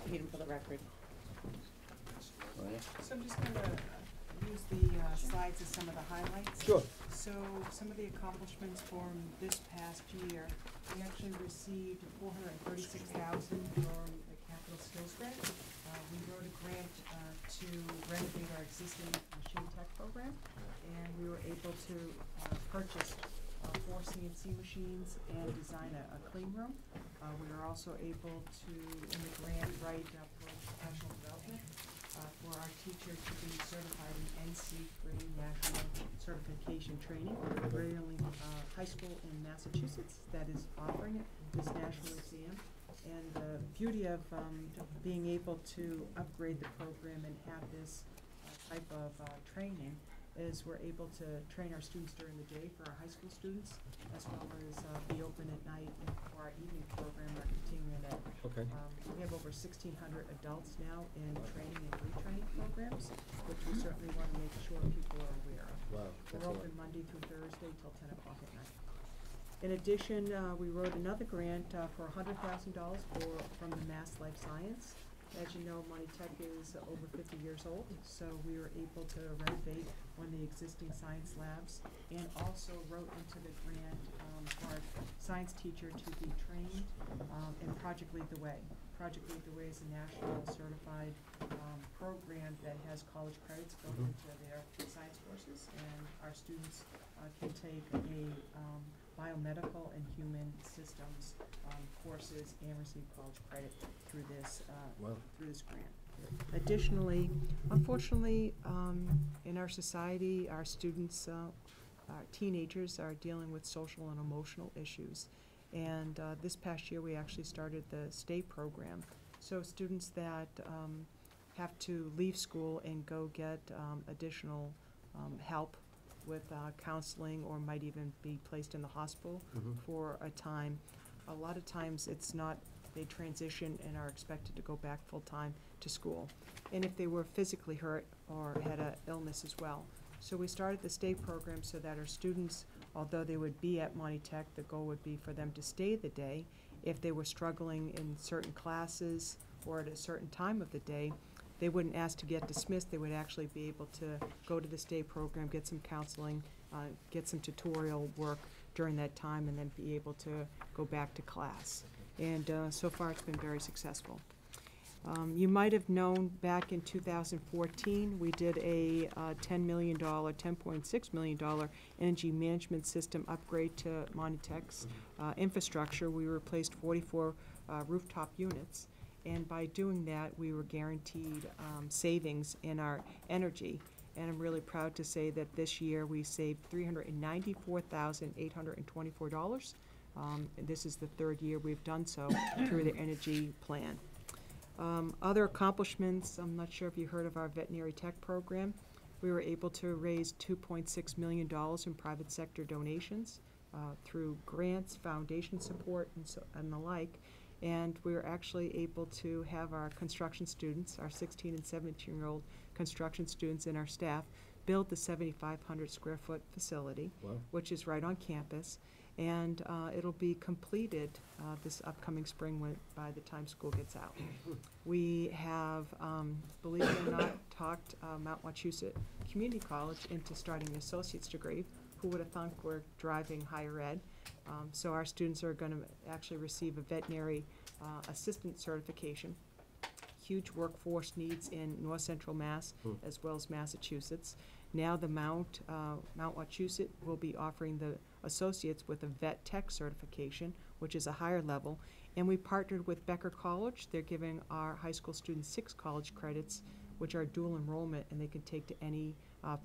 Read them for the record. So I'm just gonna use the slides as some of the highlights. Sure. So some of the accomplishments from this past year, we actually received $436,000 from the Capital Skills Grant. We wrote a grant to renovate our existing machine tech program, and we were able to purchase 4 CNC machines and design a clean room. We were also able to, in the grant, write professional development for our teacher to be certified in NC3 National Certification Training. We're the only high school in Massachusetts that is offering it, this national exam. And the beauty of being able to upgrade the program and have this type of training is we're able to train our students during the day for our high school students, as well as be open at night for our evening program, our continuing ed. Okay. We have over 1,600 adults now in training and retraining programs, which we certainly want to make sure people are aware of. Wow, that's a We're lot. open Monday through Thursday till 10 o'clock at night. In addition, we wrote another grant for $100,000 from the Mass Life Science. As you know, Monty Tech is over 50 years old, so we were able to renovate one of the existing science labs, and also wrote into the grant for our science teacher to be trained in Project Lead the Way. Project Lead the Way is a national certified program that has college credits built into their science courses, and our students can take a biomedical and human systems courses and receive college credit through this grant. Additionally, unfortunately, in our society, our students, our teenagers are dealing with social and emotional issues. And this past year, we actually started the STAY program. So students that have to leave school and go get additional help with counseling, or might even be placed in the hospital for a time. A lot of times it's not, they transition and are expected to go back full-time to school. And if they were physically hurt or had an illness as well. So we started the STAY program so that our students, although they would be at Monty Tech, the goal would be for them to stay the day. If they were struggling in certain classes or at a certain time of the day, they wouldn't ask to get dismissed. They would actually be able to go to the STAY program, get some counseling, get some tutorial work during that time, and then be able to go back to class. And so far, it's been very successful. You might have known back in 2014, we did a $10.6 million energy management system upgrade to Monty Tech's infrastructure. We replaced 44 rooftop units. And by doing that, we were guaranteed savings in our energy. And I'm really proud to say that this year we saved $394,824. And this is the third year we've done so through the energy plan. Other accomplishments, I'm not sure if you heard of our veterinary tech program. We were able to raise $2.6 million in private sector donations through grants, foundation support, and the like. And we were actually able to have our construction students, our 16 and 17-year-old construction students and our staff, build the 7,500 square foot facility, which is right on campus. And it'll be completed this upcoming spring by the time school gets out. We have, believe it or not, talked Mount Wachusett Community College into starting an associate's degree. Who would have thunk we're driving higher ed? So our students are going to actually receive a veterinary assistant certification. Huge workforce needs in North Central Mass as well as Massachusetts. Now the Mount Wachusett will be offering the associates with a vet tech certification, which is a higher level. And we partnered with Becker College. They're giving our high school students 6 college credits, which are dual enrollment, and they can take to any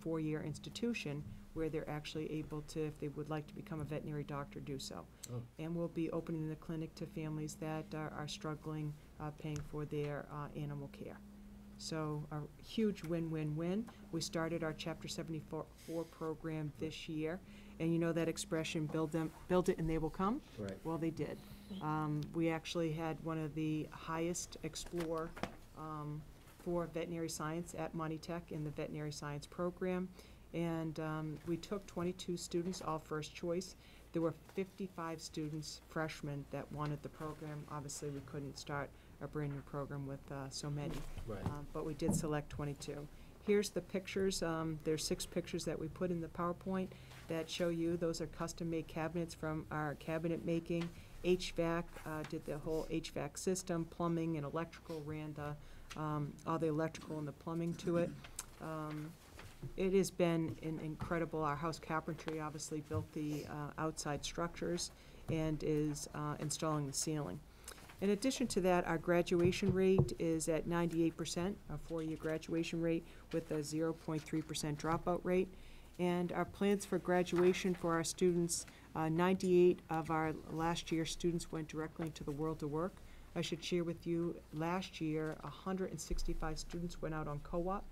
4-year institution where they're actually able to, if they would like to become a veterinary doctor, do so. And we'll be opening the clinic to families that are struggling paying for their animal care. So a huge win-win-win. We started our Chapter 74 program this year, and you know that expression, build it and they will come? Right. Well, they did. We actually had one of the highest Explore for veterinary science at Monty Tech in the veterinary science program. And we took 22 students, all first choice. There were 55 students, freshmen, that wanted the program. Obviously, we couldn't start a brand new program with so many. Right. But we did select 22. Here's the pictures. There's 6 pictures that we put in the PowerPoint that show you. Those are custom-made cabinets from our cabinet making. HVAC, did the whole HVAC system, plumbing and electrical, ran all the electrical and the plumbing to it. It has been incredible. Our house carpentry obviously built the outside structures and is installing the ceiling. In addition to that, our graduation rate is at 98%, a 4-year graduation rate with a 0.3% dropout rate. And our plans for graduation for our students, 98 of our last year students went directly into the world of work. I should share with you, last year, 165 students went out on co-op.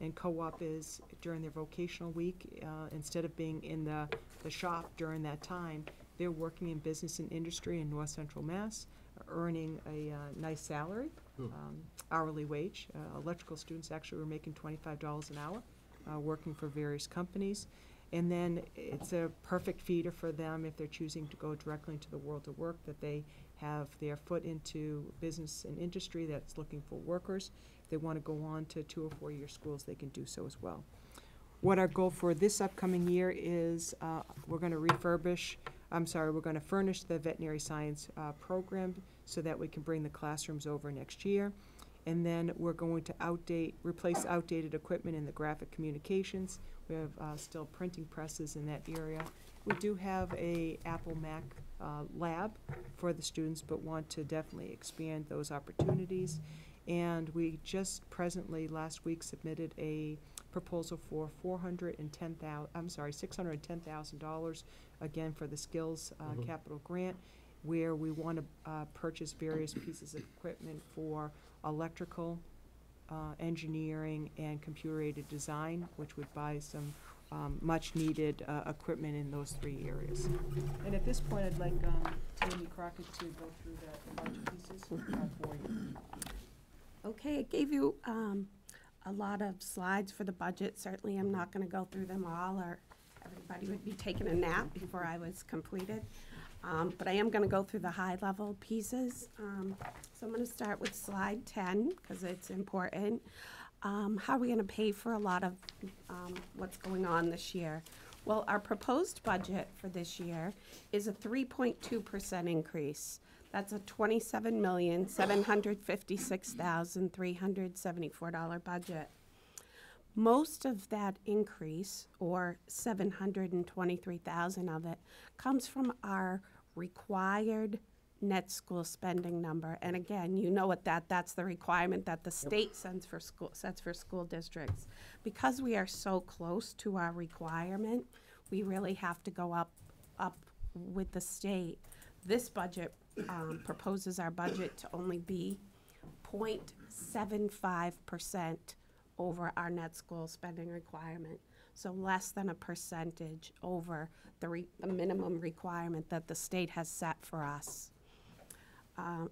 And co-op is during their vocational week, instead of being in the shop during that time, they're working in business and industry in North Central Mass, earning a nice salary, hourly wage. Electrical students actually were making $25 an hour, working for various companies. And then it's a perfect feeder for them if they're choosing to go directly into the world of work, that they have their foot into business and industry that's looking for workers. If they want to go on to 2 or 4-year schools, they can do so as well. What our goal for this upcoming year is we're going to furnish the veterinary science program so that we can bring the classrooms over next year. And then we're going to replace outdated equipment in the graphic communications. We have still printing presses in that area. We do have a Apple Mac lab for the students, but want to definitely expand those opportunities. And we just presently, last week, submitted a proposal for $610,000, again, for the Skills Capital Grant, where we want to purchase various pieces of equipment for electrical, engineering, and computer-aided design, which would buy some much-needed equipment in those 3 areas. And at this point, I'd like Tammy Crockett to go through the budget pieces for you. Okay, I gave you a lot of slides for the budget. Certainly, I'm not going to go through them all, or everybody would be taking a nap before I was completed. But I am going to go through the high-level pieces. So I'm going to start with slide 10, because it's important. How are we going to pay for a lot of what's going on this year? Well, our proposed budget for this year is a 3.2% increase. That's a $27,756,374 budget. Most of that increase, or $723,000 of it, comes from our required net school spending number. And again, you know what that's the requirement that the state sets for school districts. Because we are so close to our requirement, we really have to go up with the state. This budget proposes our budget to only be 0.75% over our net school spending requirement. So less than a percentage over the minimum requirement that the state has set for us.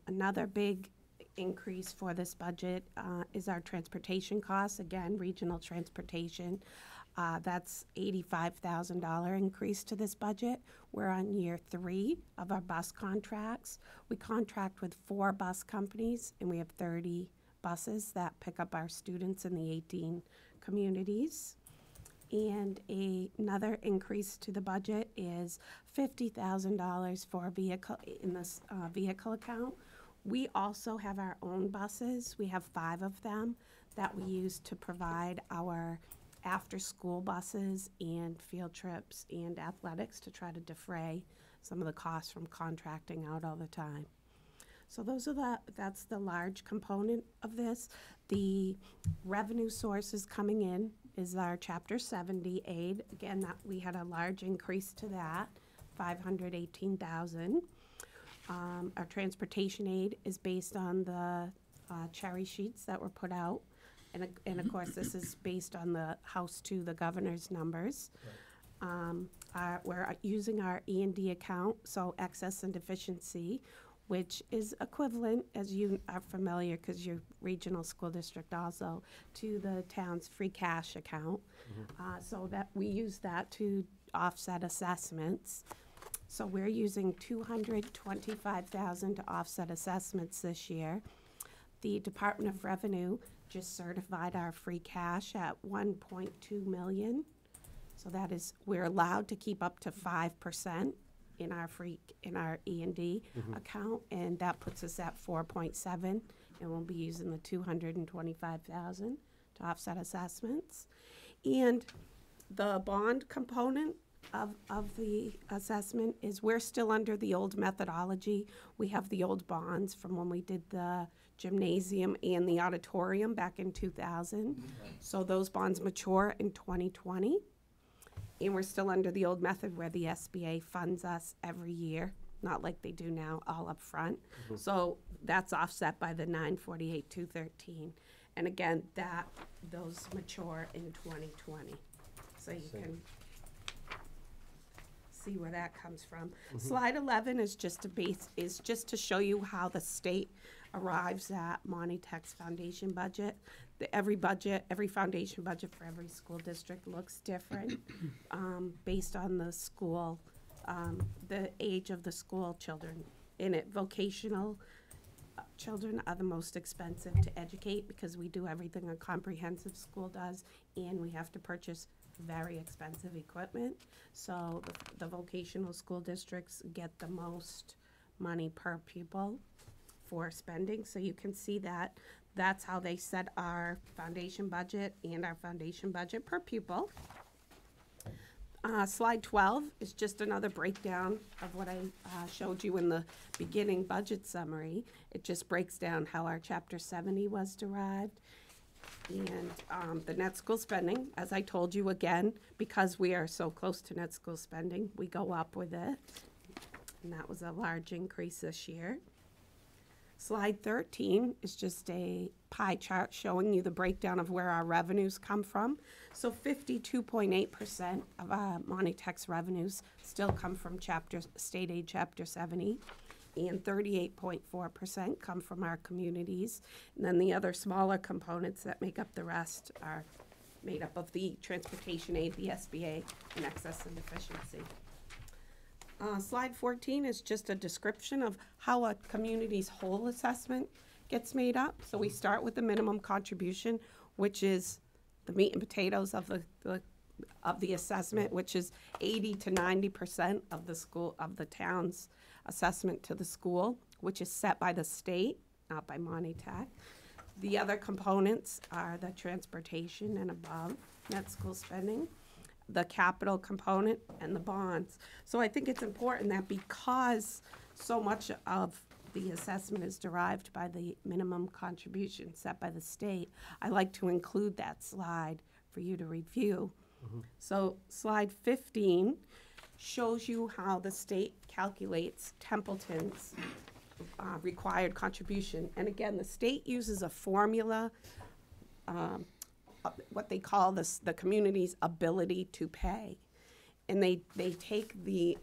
Another big increase for this budget is our transportation costs. Again, regional transportation. That's $85,000 increase to this budget. We're on year 3 of our bus contracts. We contract with 4 bus companies, and we have 30 buses that pick up our students in the 18 communities. And another increase to the budget is $50,000 for a vehicle in this vehicle account. We also have our own buses. We have 5 of them that we use to provide our after-school buses and field trips and athletics to try to defray some of the costs from contracting out all the time. So that's the large component of this. The revenue sources coming in is our Chapter 70 aid. Again, that we had a large increase to that, $518,000. Our transportation aid is based on the cherry sheets that were put out. And of course, this is based on the House 2, the governor's numbers. We're using our E&D account, so excess and deficiency, which is equivalent, as you are familiar, because you're regional school district also, to the town's free cash account. So that we use that to offset assessments. So we're using $225,000 to offset assessments this year. The Department of Revenue just certified our free cash at $1.2 million. So that is, we're allowed to keep up to 5% in our E&D account, and that puts us at 4.7, and we'll be using the $225,000 to offset assessments. And the bond component of the assessment is we're still under the old methodology. We have the old bonds from when we did the gymnasium and the auditorium back in 2000. So those bonds mature in 2020. And we're still under the old method where the SBA funds us every year, not like they do now, all up front. So that's offset by the 948,213. And again, those mature in 2020. So you can see where that comes from. Slide 11 is just to show you how the state arrives at Monty Tech's foundation budget. Every foundation budget for every school district looks different based on the school, the age of the school children. In it, vocational children are the most expensive to educate because we do everything a comprehensive school does, and we have to purchase very expensive equipment. So the vocational school districts get the most money per pupil for spending. So you can see that that's how they set our foundation budget and our foundation budget per pupil. Slide 12 is just another breakdown of what I showed you in the beginning budget summary. It just breaks down how our Chapter 70 was derived. And the net school spending, as I told you again, because we are so close to net school spending, we go up with it. And that was a large increase this year. Slide 13 is just a pie chart showing you the breakdown of where our revenues come from. So 52.8% of Monty Tech's revenues still come from state aid Chapter 70. And 38.4% come from our communities. And then the other smaller components that make up the rest are made up of the transportation aid, the SBA, and excess and deficiency. Slide 14 is just a description of how a community's whole assessment gets made up. So we start with the minimum contribution, which is the meat and potatoes of the assessment, which is 80 to 90% of the town's assessment to the school, which is set by the state, not by Monty Tech. The other components are the transportation and above net school spending, the capital component, and the bonds. So I think it's important that because so much of the assessment is derived by the minimum contribution set by the state, I like to include that slide for you to review. So slide 15 shows you how the state calculates Templeton's required contribution. And again, the state uses a formula, what they call the community's ability to pay. And they take the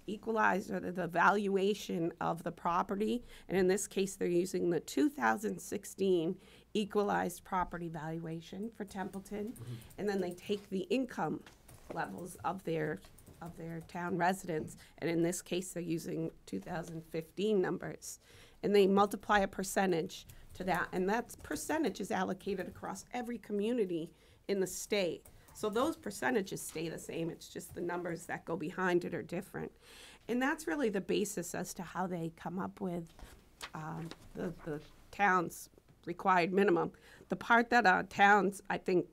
equalizer, the valuation of the property, and in this case, they're using the 2016 equalized property valuation for Templeton, and then they take the income levels of their town residents, and in this case, they're using 2015 numbers, and they multiply a percentage to that, and that percentage is allocated across every community in the state. So those percentages stay the same, it's just the numbers that go behind it are different. And that's really the basis as to how they come up with the town's required minimum. The part that towns, I think,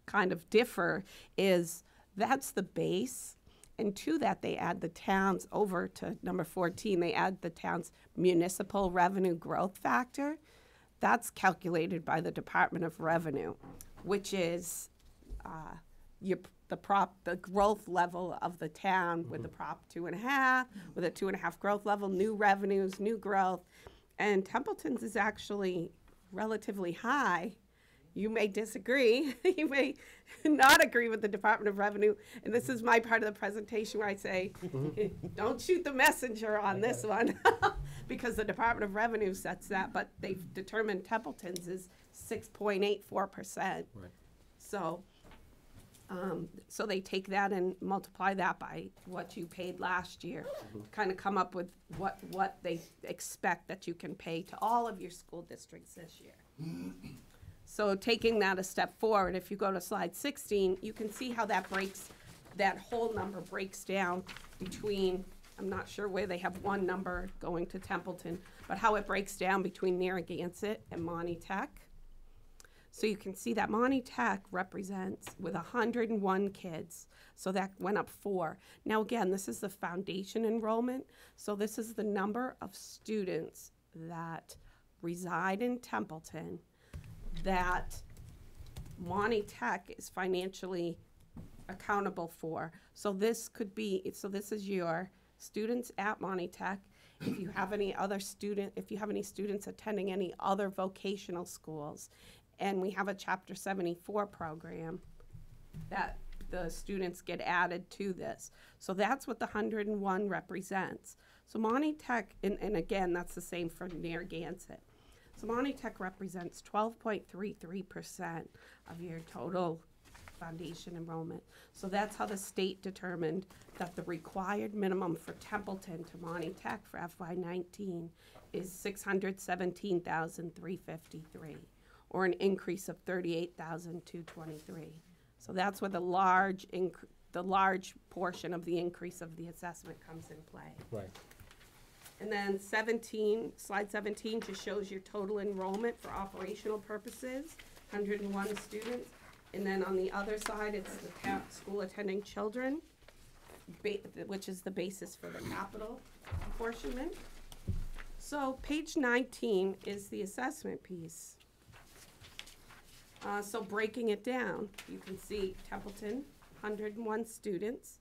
kind of differ is that's the base, and to that they add the town's, over to number 14, they add the town's municipal revenue growth factor. That's calculated by the Department of Revenue, which is the growth level of the town with the Prop 2.5, with a 2.5 growth level, new revenues, new growth. And Templeton's is actually relatively high. You may disagree. You may not agree with the Department of Revenue. And this is my part of the presentation where I say, don't shoot the messenger on this one, because the Department of Revenue sets that, but they've determined Templeton's is 6.84%. Right. So they take that and multiply that by what you paid last year, to kind of come up with what they expect that you can pay to all of your school districts this year. So taking that a step forward, if you go to slide 16, you can see how that whole number breaks down between, I'm not sure where they have one number going to Templeton, but how it breaks down between Narragansett and Monty Tech. So you can see that Monty Tech represents with 101 kids, so that went up 4. Now again, this is the foundation enrollment, so this is the number of students that reside in Templeton that Monty Tech is financially accountable for. So this could be, so this is your students at Monty Tech. If you have any students attending any other vocational schools, and we have a Chapter 74 program that the students get added to this. So that's what the 101 represents. So Monty Tech, and again, that's the same for Narragansett. So Monty Tech represents 12.33% of your total foundation enrollment. So that's how the state determined that the required minimum for Templeton to Monty Tech for FY19 is $617,353. Or an increase of $38,223. So that's where the large portion of the increase of the assessment comes in play. Right. And then slide 17 just shows your total enrollment for operational purposes, 101 students. And then on the other side, it's the school attending children, which is the basis for the capital apportionment. So page 19 is the assessment piece. So breaking it down, you can see Templeton, 101 students.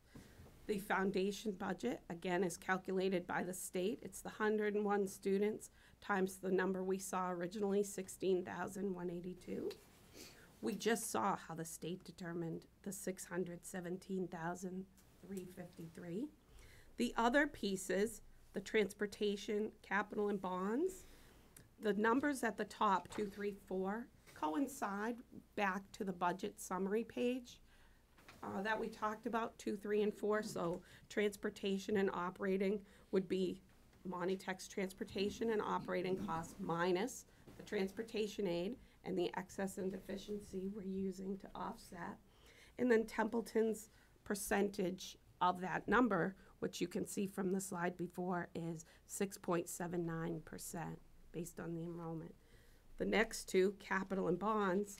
The foundation budget, again, is calculated by the state. It's the 101 students times the number we saw originally, 16,182. We just saw how the state determined the 617,353. The other pieces, the transportation, capital, and bonds, the numbers at the top, 2, 3, 4, coincide back to the budget summary page that we talked about, 2, 3, and 4. So transportation and operating would be Monty Tech's transportation and operating costs minus the transportation aid and the excess and deficiency we're using to offset. And then Templeton's percentage of that number, which you can see from the slide before, is 6.79% based on the enrollment. The next two, capital and bonds,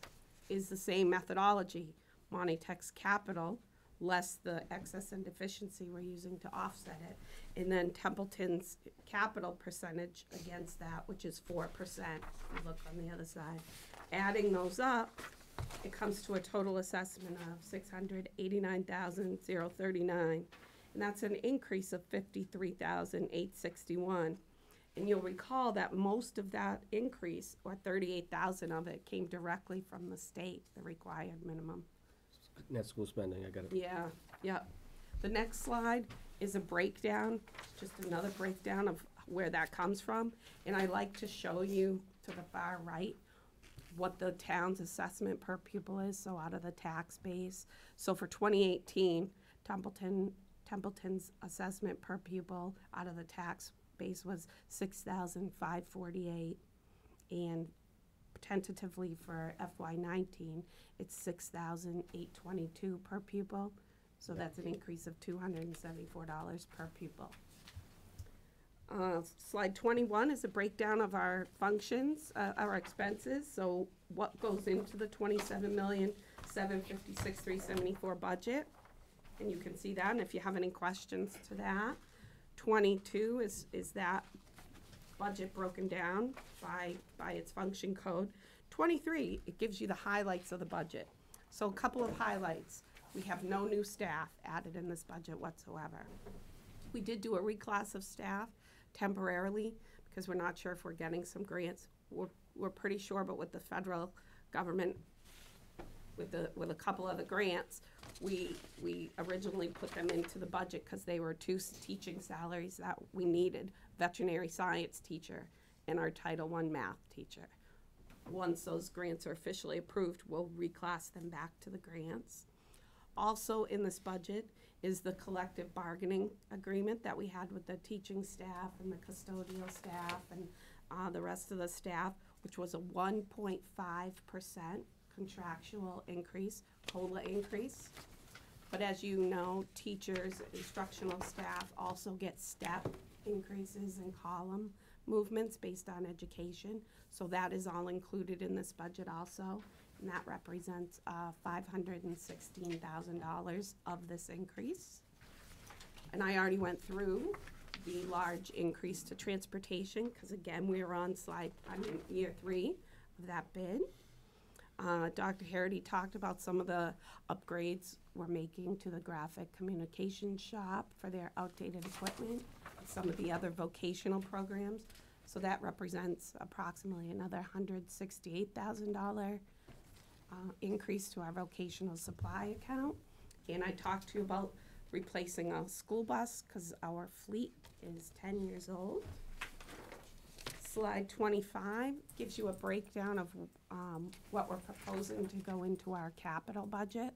is the same methodology. Monty Tech's capital less the excess and deficiency we're using to offset it. And then Templeton's capital percentage against that, which is 4%. You look on the other side. Adding those up, it comes to a total assessment of $689,039. And that's an increase of $53,861. And you'll recall that most of that increase, or $38,000 of it, came directly from the state, the required minimum. Net school spending, I got it. Yeah, yeah. The next slide is a breakdown, just another breakdown of where that comes from. And I like to show you to the far right what the town's assessment per pupil is, so out of the tax base. So for 2018, Templeton's assessment per pupil out of the tax base was $6,548, and tentatively for FY19, it's $6,822 per pupil. So that's an increase of $274 per pupil. Slide 21 is a breakdown of our functions, our expenses. So what goes into the $27,756,374 budget, and you can see that. And if you have any questions to that, 22 is that budget broken down by its function code. 23, it gives you the highlights of the budget. So a couple of highlights. We have no new staff added in this budget whatsoever. We did do a reclass of staff temporarily because we're not sure if we're getting some grants. We're pretty sure, but with the federal government, with a couple of the grants, we originally put them into the budget because they were 2 teaching salaries that we needed, veterinary science teacher and our Title I math teacher. Once those grants are officially approved, we'll reclass them back to the grants. Also in this budget is the collective bargaining agreement that we had with the teaching staff and the custodial staff and the rest of the staff, which was a 1.5% contractual increase, COLA increase. But as you know, teachers, instructional staff also get step increases in column movements based on education. So that is all included in this budget also. And that represents $516,000 of this increase. And I already went through the large increase to transportation, because again, we are on year 3 of that bid. Dr. Harity talked about some of the upgrades we're making to the graphic communication shop for their outdated equipment, and some of the other vocational programs. So that represents approximately another $168,000 increase to our vocational supply account. And I talked to you about replacing a school bus because our fleet is 10 years old. Slide 25 gives you a breakdown of what we're proposing to go into our capital budget.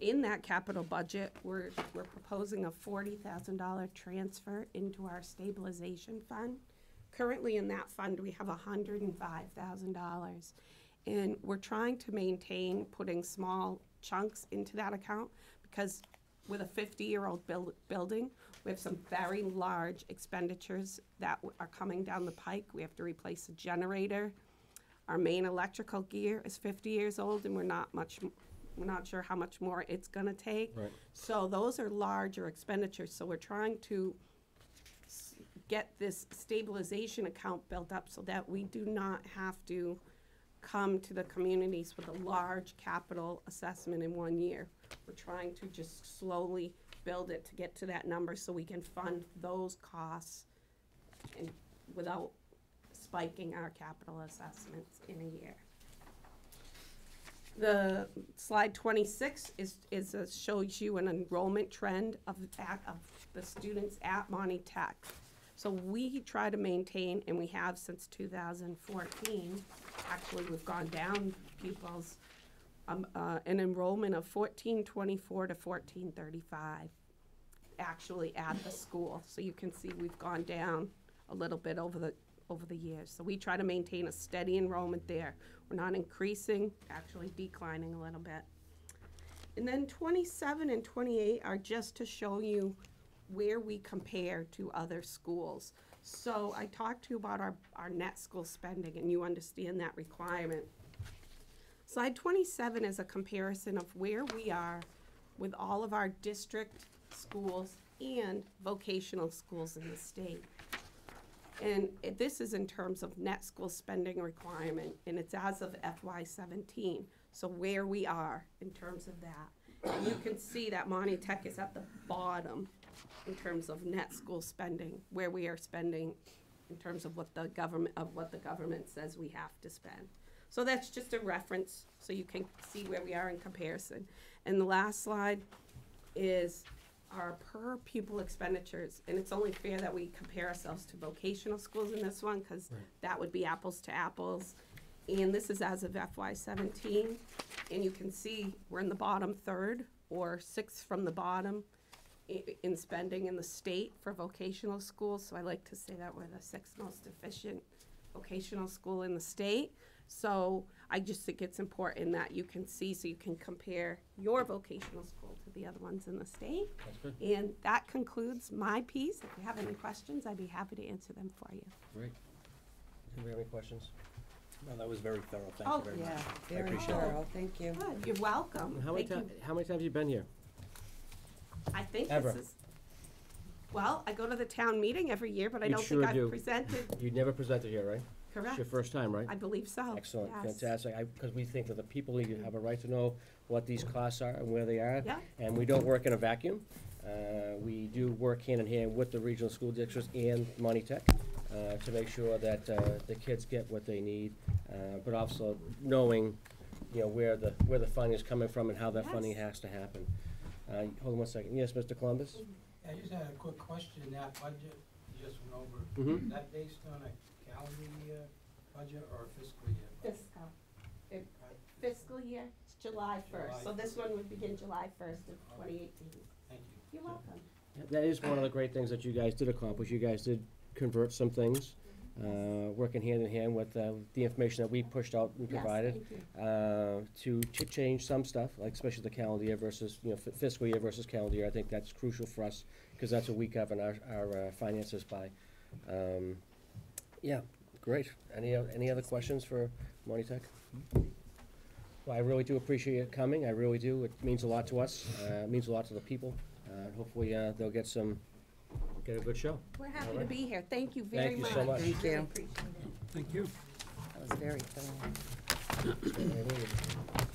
In that capital budget, we're proposing a $40,000 transfer into our stabilization fund. Currently in that fund, we have $105,000. And we're trying to maintain putting small chunks into that account because with a 50-year-old building, we have some very large expenditures that are coming down the pike. We have to replace a generator. Our main electrical gear is 50 years old, and we're not sure how much more it's going to take. Right. So those are larger expenditures. So we're trying to get this stabilization account built up so that we do not have to come to the communities with a large capital assessment in 1 year. We're trying to just slowly build it to get to that number so we can fund those costs without spiking our capital assessments in a year. The slide 26 shows you an enrollment trend of the students at Monty Tech. So we try to maintain, and we have since 2014, actually we've gone down pupils, an enrollment of 1424 to 1435 actually at the school. So you can see we've gone down a little bit over the years. So we try to maintain a steady enrollment there. We're not increasing, actually declining a little bit. And then 27 and 28 are just to show you where we compare to other schools. So I talked to you about our net school spending, and you understand that requirement. Slide 27 is a comparison of where we are with all of our district schools and vocational schools in the state. And this is in terms of net school spending requirement, and it's as of FY17. So where we are in terms of that. And you can see that Monty Tech is at the bottom in terms of net school spending, where we are spending in terms of what the government says we have to spend. So that's just a reference, so you can see where we are in comparison. And the last slide is our per pupil expenditures, and it's only fair that we compare ourselves to vocational schools in this one, because that would be apples to apples. And this is as of FY17, and you can see we're in the bottom third, or sixth from the bottom, in spending in the state for vocational schools. So I like to say that we're the sixth most efficient vocational school in the state. So I just think it's important that you can see, so you can compare your vocational school to the other ones in the state. That's good. And that concludes my piece. If you have any questions, I'd be happy to answer them for you. Great. Do we have any questions? Well, that was very thorough, thank Oh, you very much. Yeah, I very appreciate it. thorough, thank you. Good, you're welcome. How many Thank you. how many times have you been here? I think Ever? this is, well, I go to the town meeting every year, but I You don't sure think do. I've presented. You never presented here, right? Correct. It's your first time, right? I believe so. Excellent, yes. fantastic. Because we think that the people, you have a right to know what these costs are and where they are. Yeah. And we don't work in a vacuum. We do work hand in hand with the regional school districts and Monty Tech to make sure that the kids get what they need, but also knowing, you know, where the funding is coming from and how that funding has to happen. Hold on one second. Yes, Mr. Columbus? I just had a quick question. That budget you just went over, Mhm. is that based on a calendar year budget or a fiscal year budget? Fiscal year, it's July 1st. So this one would begin July 1st of 2018. Thank you. You're welcome. That is one of the great things that you guys did accomplish. You guys did convert some things, working hand in hand with the information that we pushed out and Yes, provided, to change some stuff, like especially the calendar year versus, you know, fiscal year versus calendar year. I think that's crucial for us, because that's what we govern our finances by. Yeah, great. Any other questions for Monty Tech? Well, I really do appreciate you coming. I really do. It means a lot to us. It means a lot to the people. Hopefully, they'll get a good show. We're happy All to right. be here. Thank you very Thank you much. so much. Thank you. Really appreciate it. Thank you. That was very thorough.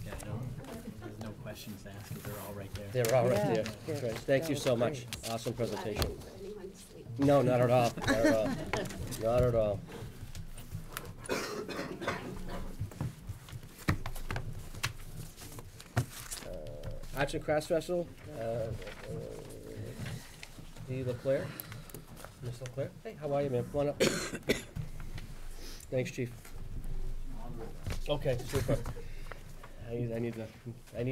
Yeah, there's no questions to ask, 'cause they're all right there. They're all right Yeah, there. yeah, Great. Thank that you was so much. great. Awesome presentation. Put anyone to sleep. No, not at all. Not at all. Not at all. Arts and Crafts Festival, the LaClair. Miss LaClair? Hey, how are you, man? Come on up. Thanks, Chief. Okay, super. I need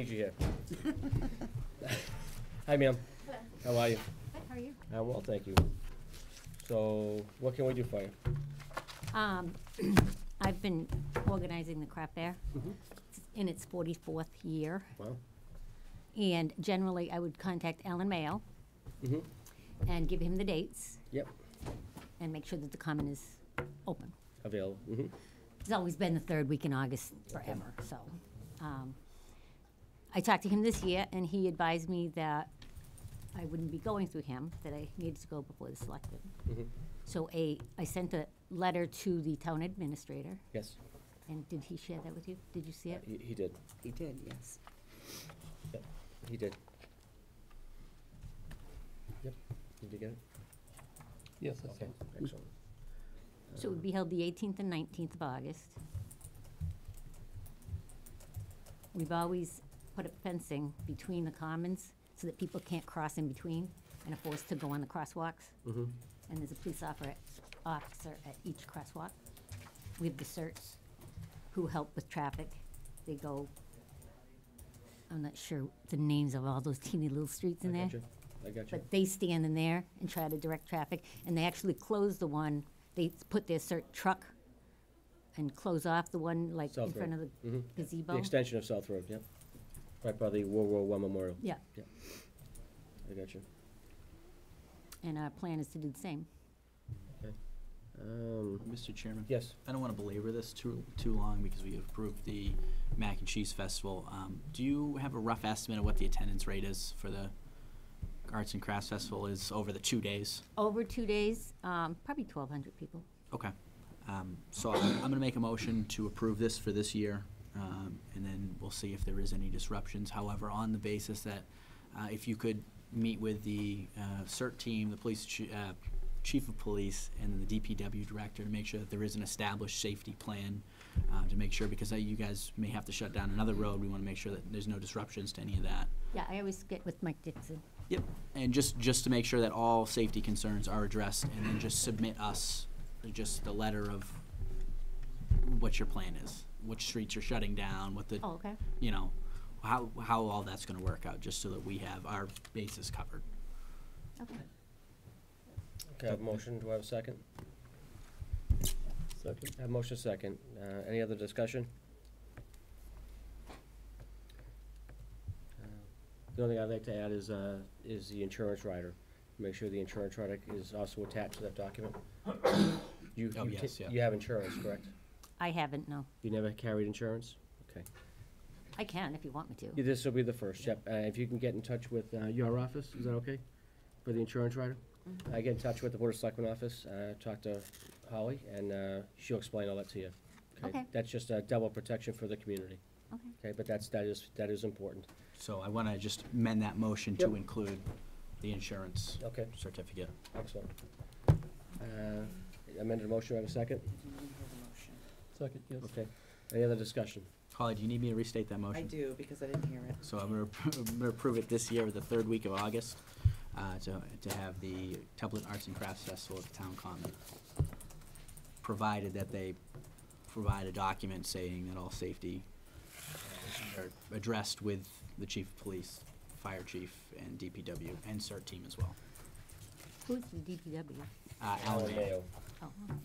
you here. Hi, ma'am. Hello. How are you? Hi, how are you? I'm well, thank you. So, what can we do for you? I've been organizing the craft fair in its 44th year. Wow. And generally, I would contact Alan Mayo and give him the dates. Yep. And make sure that the common is open. Available. It's always been the third week in August forever, so. I talked to him this year, and he advised me that I wouldn't be going through him, that I needed to go before the selectmen. So I sent a letter to the town administrator. Yes. And did he share that with you? Did you see it? He did. He did, yes. Yep, he did. Yep. Did you get it? Yes, Okay, excellent. So it would be held the 18th and 19th of August. We've always put up fencing between the commons so that people can't cross in between and are forced to go on the crosswalks. And there's a police officer at each crosswalk. We have the certs who help with traffic. They go, I'm not sure the names of all those teeny little streets in there. I got you. But they stand in there and try to direct traffic, and they actually close the one, they put their cert truck and close off the one like in South front of Road. the gazebo. The extension of South Road, yep. Right by the World War I Memorial. Yeah. Yep. I got you. And our plan is to do the same. Okay. Mr. Chairman? Yes. I don't want to belabor this too long because we approved the Mac and Cheese Festival. Do you have a rough estimate of what the attendance rate is for the Arts and Crafts Festival is over the 2 days? Over 2 days, probably 1,200 people. Okay. So I'm going to make a motion to approve this for this year, and then we'll see if there is any disruptions. However, on the basis that if you could meet with the CERT team, the police chief of police, and then the DPW director to make sure that there is an established safety plan to make sure, because you guys may have to shut down another road. We want to make sure that there's no disruptions to any of that. Yeah, I always get with Mike Dixon. Yep. And just to make sure that all safety concerns are addressed, and then just submit us just the letter of what your plan is, which streets you're shutting down, what the, Oh, okay. you know, how all that's going to work out, just so that we have our bases covered. Okay. Okay, I have a motion. Do I have a second? Second. I have a motion second. Any other discussion? The only thing I'd like to add is the insurance rider. Make sure the insurance rider is also attached to that document. You have insurance, correct? I haven't, no. You never carried insurance? Okay. I can if you want me to. Yeah, this will be the first step. If you can get in touch with your office, is that okay? For the insurance rider? Mhm. I get in touch with the Board of Selectmen office, talk to Holly, and she'll explain all that to you. Okay. That's just a double protection for the community. Okay. Okay, but that is important. So I want to just amend that motion to include the insurance Okay. certificate. Excellent. Amended motion, I have a second? Second, yes. Okay. Any other discussion? Holly, do you need me to restate that motion? I do, because I didn't hear it. So I'm going to approve it this year, the third week of August, to have the Templeton Arts and Crafts Festival at the Town Common, provided that they provide a document saying that all safety are addressed with the chief of police, fire chief, and DPW, and CERT team as well. Who's the DPW? Alan Mayo. Oh, okay.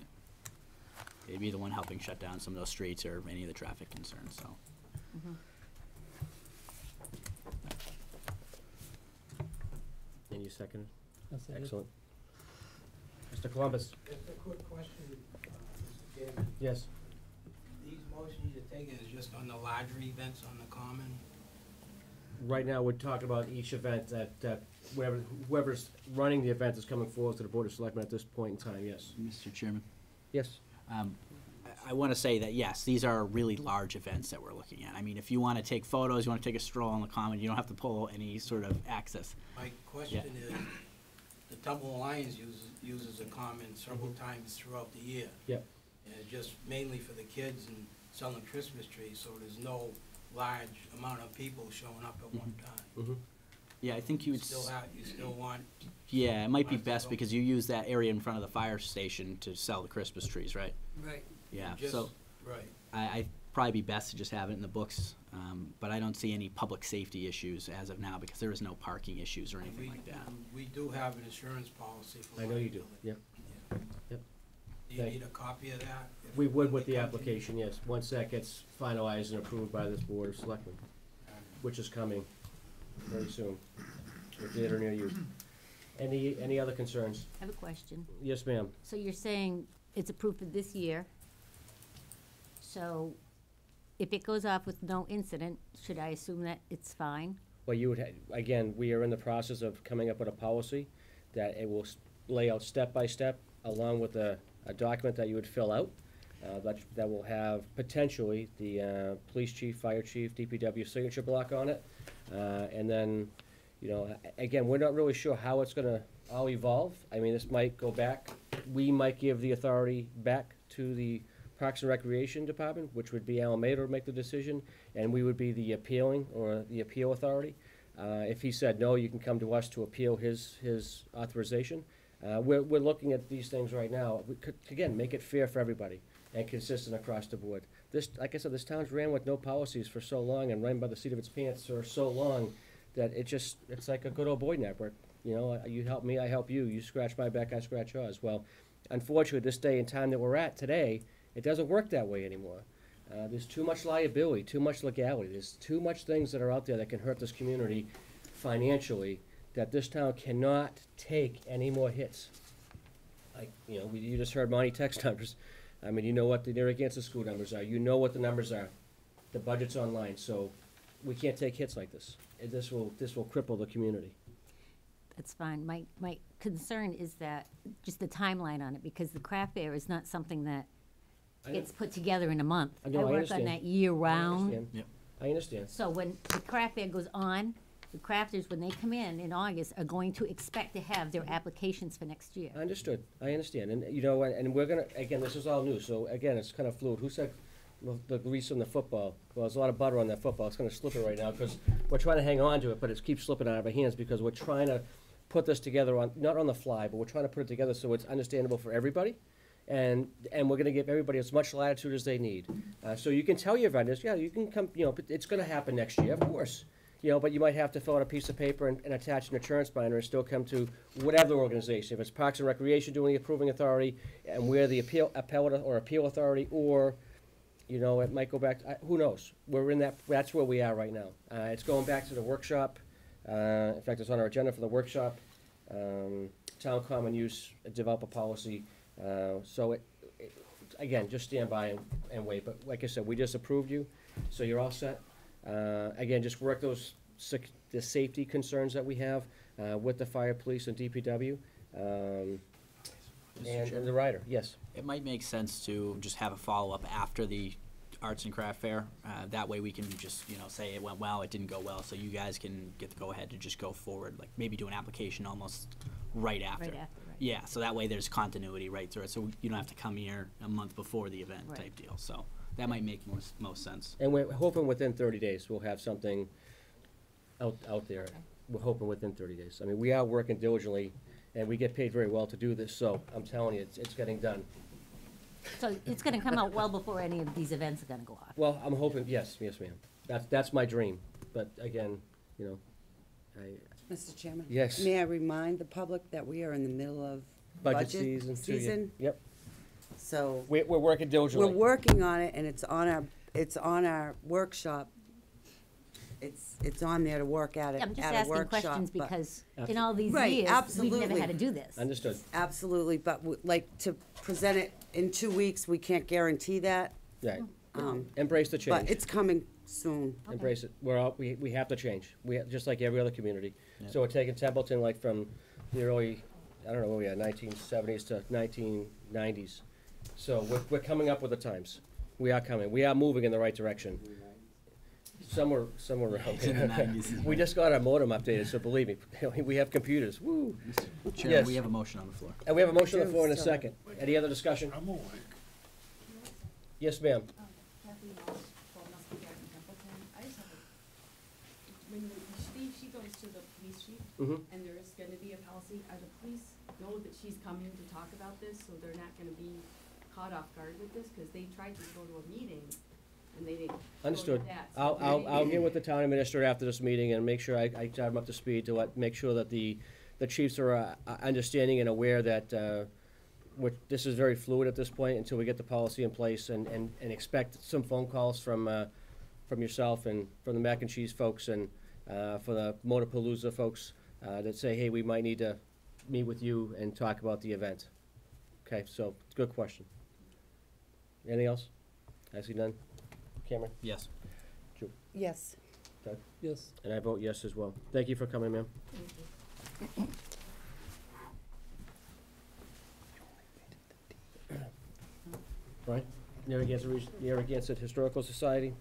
They'd be the one helping shut down some of those streets or any of the traffic concerns, so. Mhm. And you second? I'll second. Excellent. Mr. Columbus? Just a quick question, Mr. Chairman. Yes. These motions you're taking is just on the larger events on the common? Right now, we're talking about each event that whoever's running the event is coming forward to the Board of Selectmen at this point in time, yes. Mr. Chairman? Yes. I want to say that, yes, these are really large events that we're looking at. I mean, if you want to take photos, you want to take a stroll on the common, you don't have to pull any sort of access. My question is, the Templeton Lions uses the common several times throughout the year. Yep. And it's just mainly for the kids and selling Christmas trees, so there's no large amount of people showing up at one time. Yeah, I think you would. You still want. Yeah, it might be best because you use that area in front of the fire station to sell the Christmas trees, right? Right. Yeah, Just- so. Right. I'd probably be best to just have it in the books, but I don't see any public safety issues as of now because there is no parking issues or anything like that. We do have an insurance policy for I know you do, liability. yep. Yep. Do you need a copy of that? if We would when with they the come to you? application, yes, once that gets finalized and approved by this Board of Selectmen, which is coming very soon, or theater near you. Any other concerns? I have a question. Yes, ma'am. So you're saying it's approved for this year. So if it goes off with no incident, should I assume that it's fine? Well, you would, again, we are in the process of coming up with a policy that it will lay out step by step, along with a document that you would fill out, that will have potentially the police chief, fire chief, DPW signature block on it. And then, you know, again, we're not really sure how it's gonna all evolve. I mean, this might go back, we might give the authority back to the Parks and Recreation Department, which would be Alameda to make the decision, and we would be the appealing or the appeal authority. If he said, no, you can come to us to appeal his authorization. We're looking at these things right now. We could, again, make it fair for everybody and consistent across the board. This, like I said, this town's ran with no policies for so long and ran by the seat of its pants for so long that it's like a good old boy network. You know, you help me, I help you. You scratch my back, I scratch yours. Well, unfortunately, this day and time that we're at today, it doesn't work that way anymore. There's too much liability, too much legality. There's too much things that are out there that can hurt this community financially that this town cannot take any more hits. You just heard Monty text numbers. I mean, you know what the Narragansett school numbers are. You know what the numbers are. The budget's online, so we can't take hits like this. And this will cripple the community. That's fine. My concern is that, just the timeline on it, because the craft fair is not something that gets put together in a month. I know, I work on understand. that year round. I understand. So when the craft fair goes on, the crafters, when they come in August, are going to expect to have their applications for next year. Understood. I understand. And, and we're gonna, again, this is all new, so again, it's kind of fluid. Who said the grease on the football? Well, there's a lot of butter on that football. It's gonna slip it right now, because we're trying to hang on to it, but it keeps slipping out of our hands, because we're trying to put this together not on the fly, but we're trying to put it together so it's understandable for everybody. And we're gonna give everybody as much latitude as they need. So you can tell your vendors, yeah, you can come, but it's gonna happen next year, of course. But you might have to fill out a piece of paper and attach an insurance binder and still come to whatever organization. If it's Parks and Recreation doing the approving authority, and we're the appeal authority, or, it might go back, who knows? We're in that's where we are right now. It's going back to the workshop. In fact, it's on our agenda for the workshop. Town common use, develop a policy. So again, just stand by and wait. But like I said, we just approved you, so you're all set. Again, just work the safety concerns that we have with the fire, police, and DPW, and the rider. Yes. It might make sense to just have a follow-up after the arts and craft fair. That way we can just, say it went well, it didn't go well, so you guys can get the go-ahead to just go forward, like maybe do an application almost right after. Right. Yeah, so that way there's continuity right through it, so you don't have to come here a month before the event type deal, so that might make most sense. And we're hoping within 30 days we'll have something out there. Okay. We're hoping within 30 days. I mean, we are working diligently, and we get paid very well to do this, so I'm telling you, it's getting done. So it's gonna come out well before any of these events are gonna go off. Well, I'm hoping, yes, ma'am. That's my dream. But again, Mr. Chairman? Yes. May I remind the public that we are in the middle of budget season. Yep. So. We're working diligently. We're working on it, and it's on our workshop. It's on there to work at it, I'm just at a asking workshop. questions but- because in all these Right, years, absolutely. we've never had to do this. Understood. Absolutely, but to present it in 2 weeks, we can't guarantee that. Right. Embrace the change. But it's coming soon. Embrace it. We have to change. Just like every other community. Yeah. So we're taking Templeton like from the early, I don't know where we are, 1970s to 1990s. So we're coming up with the times. We are coming. We are moving in the right direction. Somewhere around In the there. 90s. We just got our modem updated, so believe me, we have computers. Woo. Chairman, Yes. we have a motion on the floor. And we have a motion on the floor in a second. Any other discussion? I'm awake. Yes, ma'am. When she goes to the police chief, Mhm. and there is gonna be a policy, are the police know that she's coming to talk about this, so they're not gonna be caught off guard with this, cause they tried to go to a meeting, and they didn't go to Understood. that, so I'll get with the town administrator after this meeting and make sure I drive them up to speed to make sure that the chiefs are understanding and aware that this is very fluid at this point until we get the policy in place, and expect some phone calls from yourself and from the mac and cheese folks and for the Motorpalooza folks that say, hey, we might need to meet with you and talk about the event. Okay, so good question. Anything else? I see none. Cameron? Yes. Drew? Yes. Doug? Yes. And I vote yes as well. Thank you for coming, ma'am. Right? Narragansett Historical Society.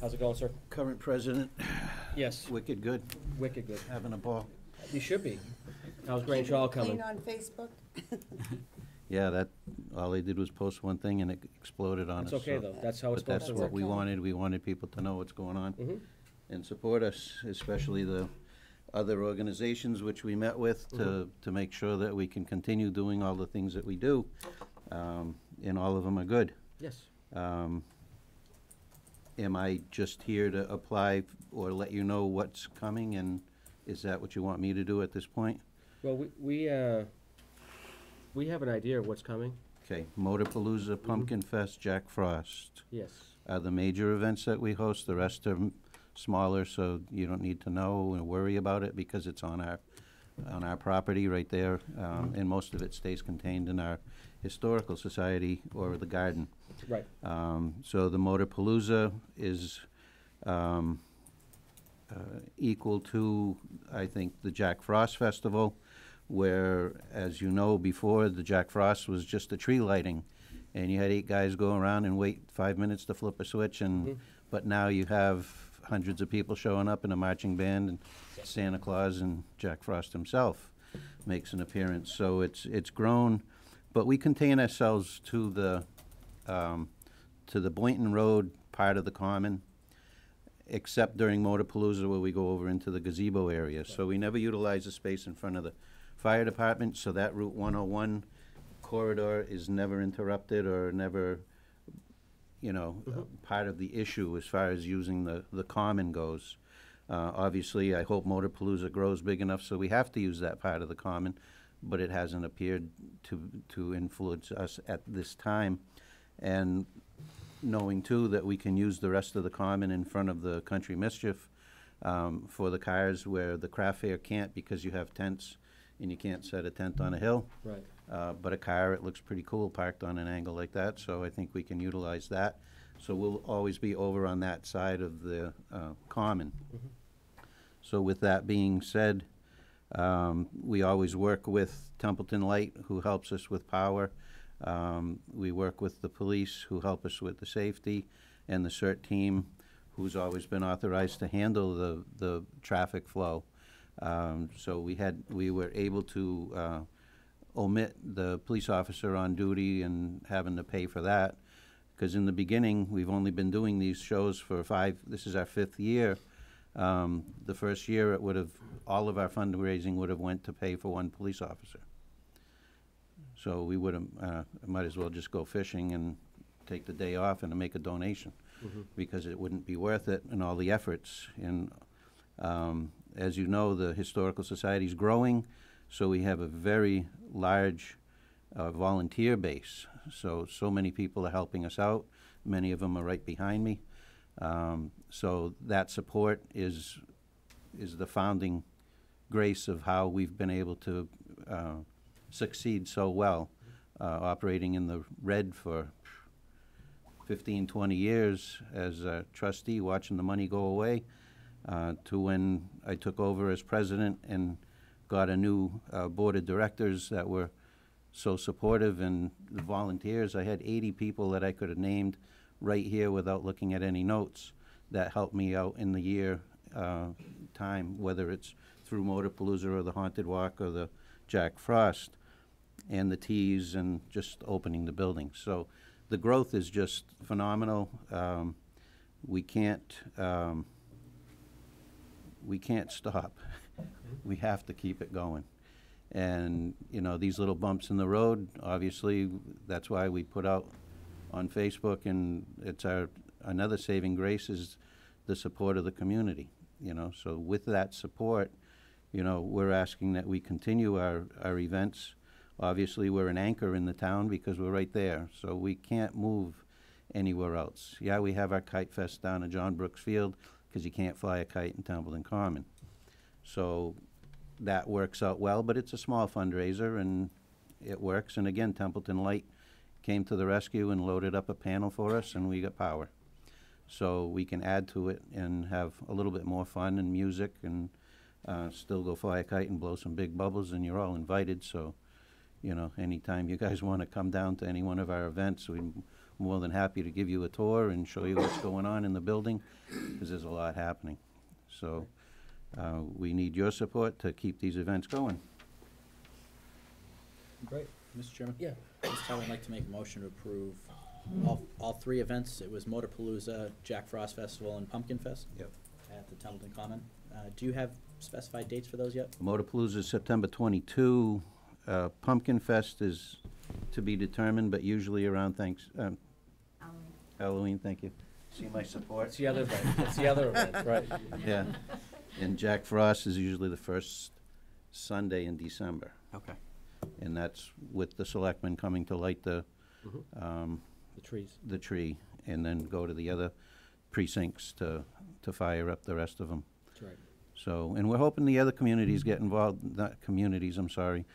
How's it going, sir? Current president, Yes, wicked good, wicked good. having a ball. You should be. How's Grange Hall coming? Clean on Facebook? Yeah, all they did was post one thing and it exploded on us. It's okay, so- though. That's how it's But supposed to that's work. what we wanted. We wanted people to know what's going on Mhm. and support us, especially the other organizations which we met with to make sure that we can continue doing all the things that we do. And all of them are good. Yes. Am I just here to apply or let you know what's coming, and is that what you want me to do at this point? Well, we have an idea of what's coming. Okay, Motorpalooza, Pumpkin Fest, Jack Frost Yes. are the major events that we host. The rest are smaller, so you don't need to know and worry about it because it's on our on our property right there, and most of it stays contained in our historical society or the garden. Right. So the Motorpalooza is equal to, I think, the Jack Frost Festival, where, as you know, before, the Jack Frost was just a tree lighting, and you had 8 guys go around and wait 5 minutes to flip a switch, and but now you have hundreds of people showing up in a marching band, and Santa Claus and Jack Frost himself makes an appearance. So it's grown, but we contain ourselves to the Boynton Road part of the common, except during Motorpalooza where we go over into the gazebo area. So we never utilize the space in front of the fire department, so that Route 101 corridor is never interrupted or never, you know, part of the issue as far as using the common goes. Obviously, I hope Motorpalooza grows big enough so we have to use that part of the common, but it hasn't appeared to influence us at this time. And knowing, too, that we can use the rest of the common in front of the Country Mischief for the cars where the craft fair can't, because you have tents and you can't set a tent on a hill. Right. But a car, it looks pretty cool parked on an angle like that, so I think we can utilize that. So we'll always be over on that side of the common. So with that being said, we always work with Templeton Light, who helps us with power. We work with the police, who help us with the safety, and the CERT team, who's always been authorized to handle the traffic flow. So we were able to omit the police officer on duty and having to pay for that, because in the beginning, we've only been doing these shows for this is our 5th year. The first year, it would have, all of our fundraising would have went to pay for 1 police officer. So we would have, might as well just go fishing and take the day off and make a donation, because it wouldn't be worth it and all the efforts. And as you know, the Historical Society's growing, so we have a very large volunteer base. So many people are helping us out. Many of them are right behind me. So that support is the founding grace of how we've been able to succeed so well, operating in the red for 15, 20 years as a trustee, watching the money go away, to when I took over as president and got a new board of directors that were so supportive, and the volunteers. I had 80 people that I could have named right here without looking at any notes that helped me out in the year time, whether it's through Motorpalooza or the Haunted Walk or the Jack Frost and the teas and just opening the building. So the growth is just phenomenal. We can't stop. We have to keep it going. And, you know, these little bumps in the road, obviously, that's why we put out on Facebook, and it's another saving grace is the support of the community, you know. So with that support, you know, we're asking that we continue our events. Obviously, we're an anchor in the town because we're right there, so we can't move anywhere else. Yeah, we have our Kite Fest down at John Brooks Field because you can't fly a kite in Templeton Common. So that works out well, but it's a small fundraiser and it works. And again, Templeton Light came to the rescue and loaded up a panel for us, and we got power. So we can add to it and have a little bit more fun and music, and still go fly a kite and blow some big bubbles, and you're all invited. So, you know, anytime you guys want to come down to any one of our events, we're more than happy to give you a tour and show you what's going on in the building, because there's a lot happening. So we need your support to keep these events going. Great. Mr. Chairman? Yeah. This time I'd like to make a motion to approve all 3 events. It was Motorpalooza, Jack Frost Festival, and Pumpkin Fest. Yep. At the Templeton Common. Do you have specified dates for those yet? Motorpalooza is September 22. Pumpkin Fest is to be determined, but usually around Halloween, thank you. See my support? It's the other event. It's the other event, right. Yeah. And Jack Frost is usually the first Sunday in December. Okay. And that's with the selectmen coming to light the tree, and then go to the other precincts to fire up the rest of them. That's right. So, and we're hoping the other communities get involved, not communities, I'm sorry,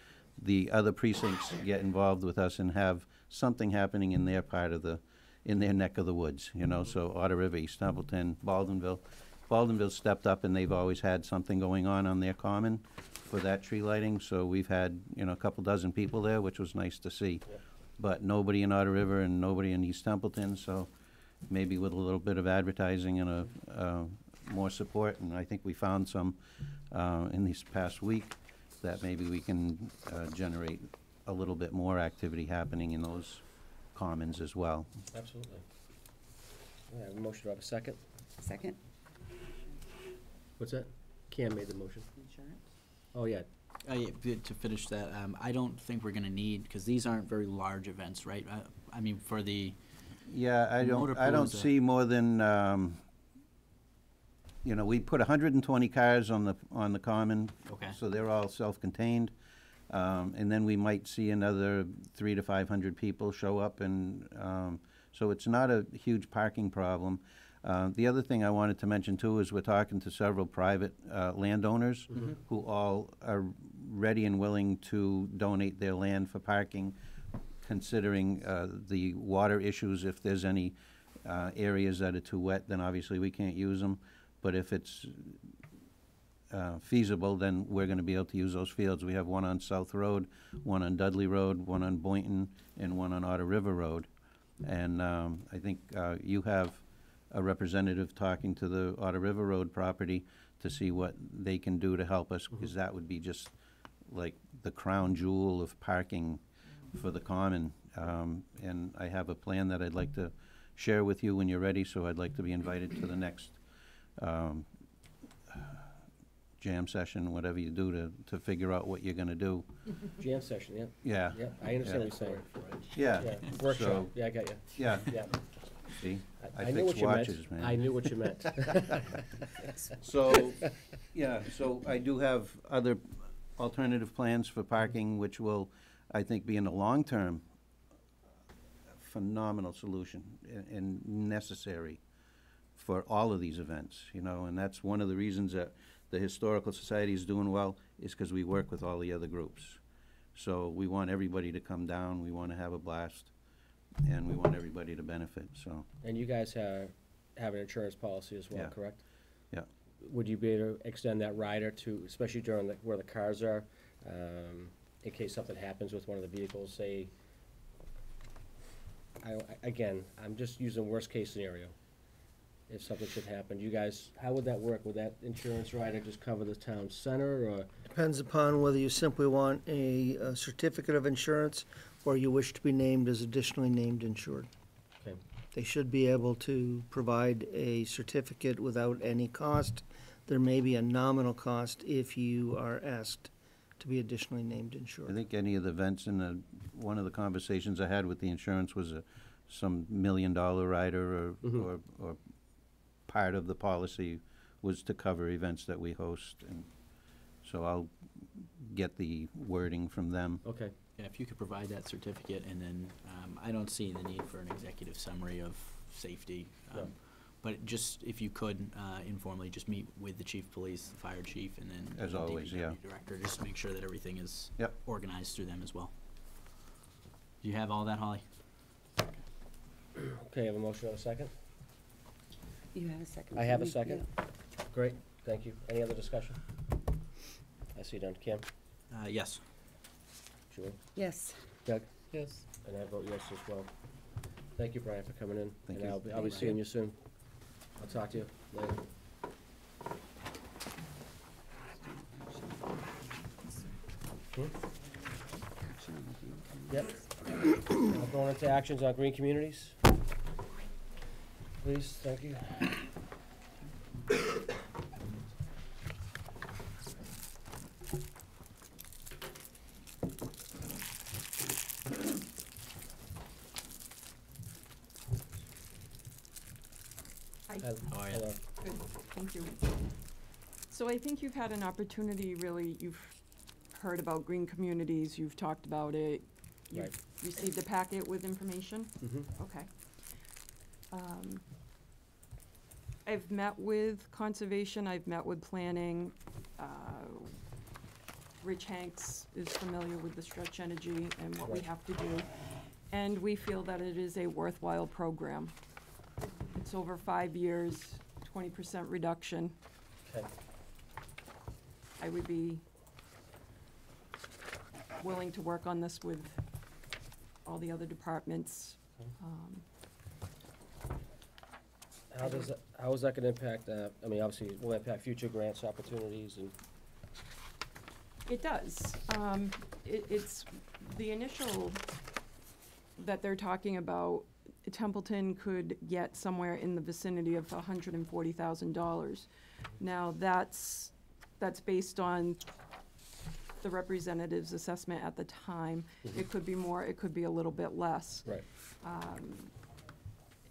the other precincts get involved with us and have something happening in their part of the, in their neck of the woods, you know, so Otter River, East Templeton, Baldenville. Baldenville stepped up and they've always had something going on their common for that tree lighting, so we've had, you know, a couple dozen people there, which was nice to see. But nobody in Otter River and nobody in East Templeton, so maybe with a little bit of advertising and more support, and I think we found some in this past week, that maybe we can generate a little bit more activity happening in those commons as well. Absolutely. Yeah, I have a motion, do I have a second? Second. What's that? Cam made the motion. Insurance? Oh, yeah. Yeah, to finish that, I don't think we're gonna need, because these aren't very large events, right? I mean, for the. Yeah, I don't see more than, you know, we put 120 cars on the common. Okay. So they're all self-contained. And then we might see another 300 to 500 people show up, and so it's not a huge parking problem. The other thing I wanted to mention too is we're talking to several private landowners who all are ready and willing to donate their land for parking, considering the water issues. If there's any areas that are too wet, then obviously we can't use them. But if it's feasible, then we're going to be able to use those fields. We have one on South Road, one on Dudley Road, one on Boynton, and one on Otter River Road. And I think you have a representative talking to the Otter River Road property to see what they can do to help us, because that would be just like the crown jewel of parking for the common. And I have a plan that I'd like to share with you when you're ready, so I'd like to be invited to the next jam session, whatever you do to figure out what you're gonna do. Jam session, yeah. Yeah. Yeah, I understand what you're saying. Yeah. Workshop, So- yeah, I got you. Yeah. Yeah. See, I I knew fix what you meant. watches, man. I knew what you meant. So, yeah, so I do have other alternative plans for parking, which will, I think, be in the long term, phenomenal solution and necessary for all of these events, you know, and that's one of the reasons that the Historical Society is doing well, is because we work with all the other groups. So we want everybody to come down, we want to have a blast, and we want everybody to benefit, so. And you guys have an insurance policy as well, Yeah. correct? Yeah. Would you be able to extend that rider to, especially during where the cars are, in case something happens with one of the vehicles, say, again, I'm just using worst-case scenario. If something should happen, you guys, how would that work? Would that insurance rider just cover the town center, or? Depends upon whether you simply want a certificate of insurance or you wish to be named as additionally named insured. Okay. They should be able to provide a certificate without any cost. There may be a nominal cost if you are asked to be additionally named insured. I think any of the events in one of the conversations I had with the insurance was some $1 million rider or part of the policy was to cover events that we host, and so I'll get the wording from them. Okay. Yeah, if you could provide that certificate, and then, I don't see the need for an executive summary of safety. No. But just, if you could, informally, just meet with the chief of police, the fire chief, and then. As the always, DPW yeah. Director, just to make sure that everything is Yep. organized through them as well. Do you have all that, Holly? Okay, have a motion on a second? You have a second. I have a Julie? second. Great, thank you. Any other discussion? I see none. Kim? Yes. Julie? Yes. Doug? Yes. And I vote yes as well. Thank you, Brian, for coming in. Thank And you. I'll be Thank seeing you. you soon. I'll talk to you later. Yep. Now going into actions on green communities. Please, thank you. Hi. How are you? Hello. Good, thank you. So I think you've had an opportunity, really, you've heard about green communities, you've talked about it. Right. You've received a packet with information? Mhm. Okay. I've met with conservation, I've met with planning. Rich Hanks is familiar with the stretch energy and what we have to do. And we feel that it is a worthwhile program. It's over 5 years, 20% reduction. Okay. I would be willing to work on this with all the other departments. How is that gonna impact, I mean, obviously, it will impact future grants, opportunities, and, It does. It's the initial that they're talking about, Templeton could get somewhere in the vicinity of $140,000. Now, that's based on the representative's assessment at the time. It could be more, it could be a little bit less. right,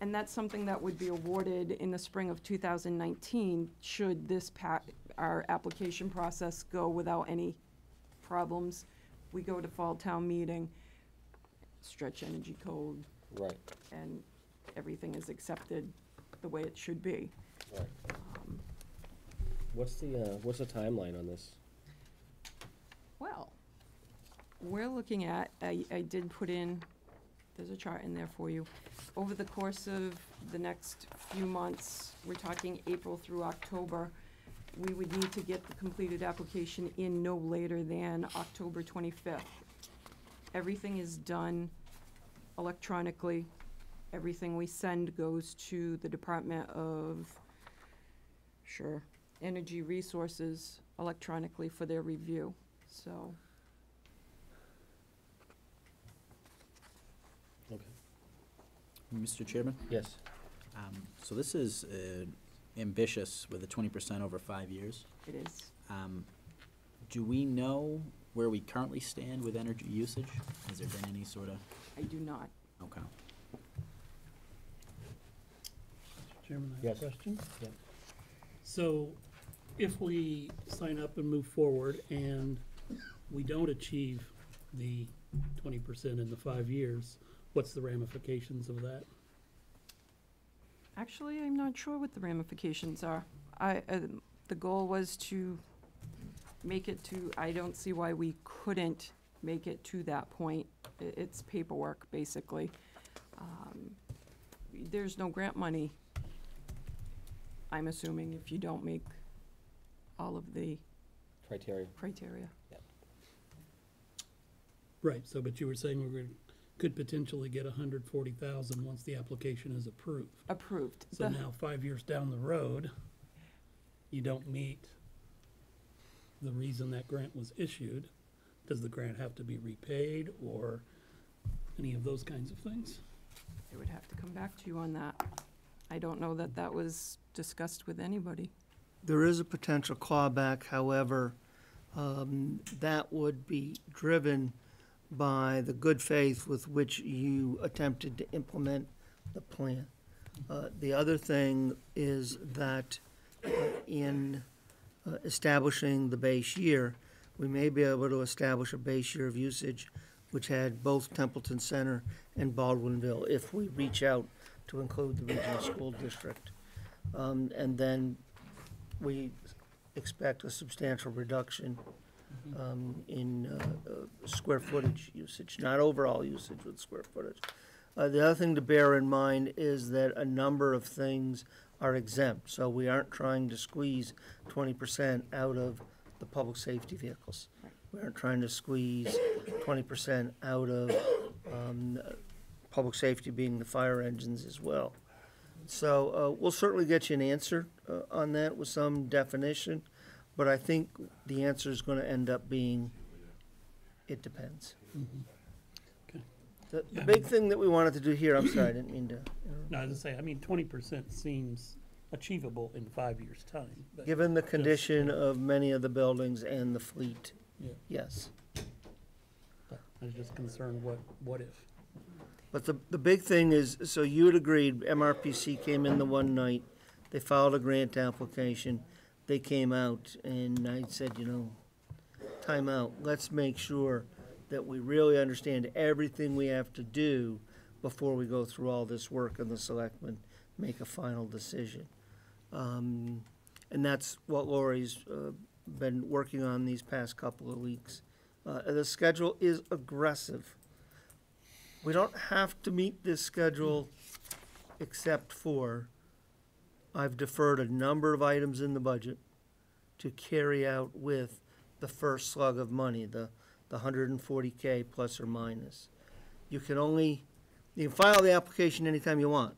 And that's something that would be awarded in the spring of 2019, should this our application process go without any problems. We go to fall town meeting, stretch energy code, right, and everything is accepted the way it should be. right. What's the timeline on this? Well, we're looking at, I did put in, there's a chart in there for you. Over the course of the next few months, we're talking April through October, we would need to get the completed application in no later than October 25th. Everything is done electronically. Everything we send goes to the Department of, Energy Resources electronically for their review, so. Okay. Mr. Chairman? Yes. So this is ambitious with a 20% over 5 years. It is. Do we know where we currently stand with energy usage? Has there been any sort of? I do not. Okay. Mr. Chairman, I have Yes. a question. Yeah. So, if we sign up and move forward and we don't achieve the 20% in the 5 years, what's the ramifications of that? Actually, I'm not sure what the ramifications are. The goal was to make it to, I don't see why we couldn't make it to that point. It's paperwork, basically. There's no grant money, I'm assuming, if you don't make all of the Criteria. criteria. Right, so, but you were saying could potentially get 140,000 once the application is approved. Approved. So now, 5 years down the road, you don't meet the reason that grant was issued. Does the grant have to be repaid or any of those kinds of things? I would have to come back to you on that. I don't know that that was discussed with anybody. There is a potential clawback, however, that would be driven by the good faith with which you attempted to implement the plan. The other thing is that in establishing the base year, we may be able to establish a base year of usage which had both Templeton Center and Baldwinville, if we reach out to include the regional school district. And then we expect a substantial reduction in square footage usage, not overall usage with square footage. The other thing to bear in mind is that a number of things are exempt, so we aren't trying to squeeze 20% out of the public safety vehicles. We aren't trying to squeeze 20% out of public safety being the fire engines as well. So we'll certainly get you an answer on that with some definition, but I think the answer is going to end up being, it depends. Okay. The big thing that we wanted to do here, I'm sorry, I didn't mean to. No, I was gonna say, 20% seems achievable in 5 years' time. but Given the just- condition of many of the buildings and the fleet, Yeah. yes. I was just concerned, what if? But the big thing is, so you had agreed, MRPC came in the one night, they filed a grant application, they came out, and I said, time out, let's make sure that we really understand everything we have to do before we go through all this work and the selectmen make a final decision. And that's what Lori's been working on these past couple of weeks. The schedule is aggressive. We don't have to meet this schedule except for I've deferred a number of items in the budget to carry out with the first slug of money, the 140K plus or minus. You can file the application anytime you want,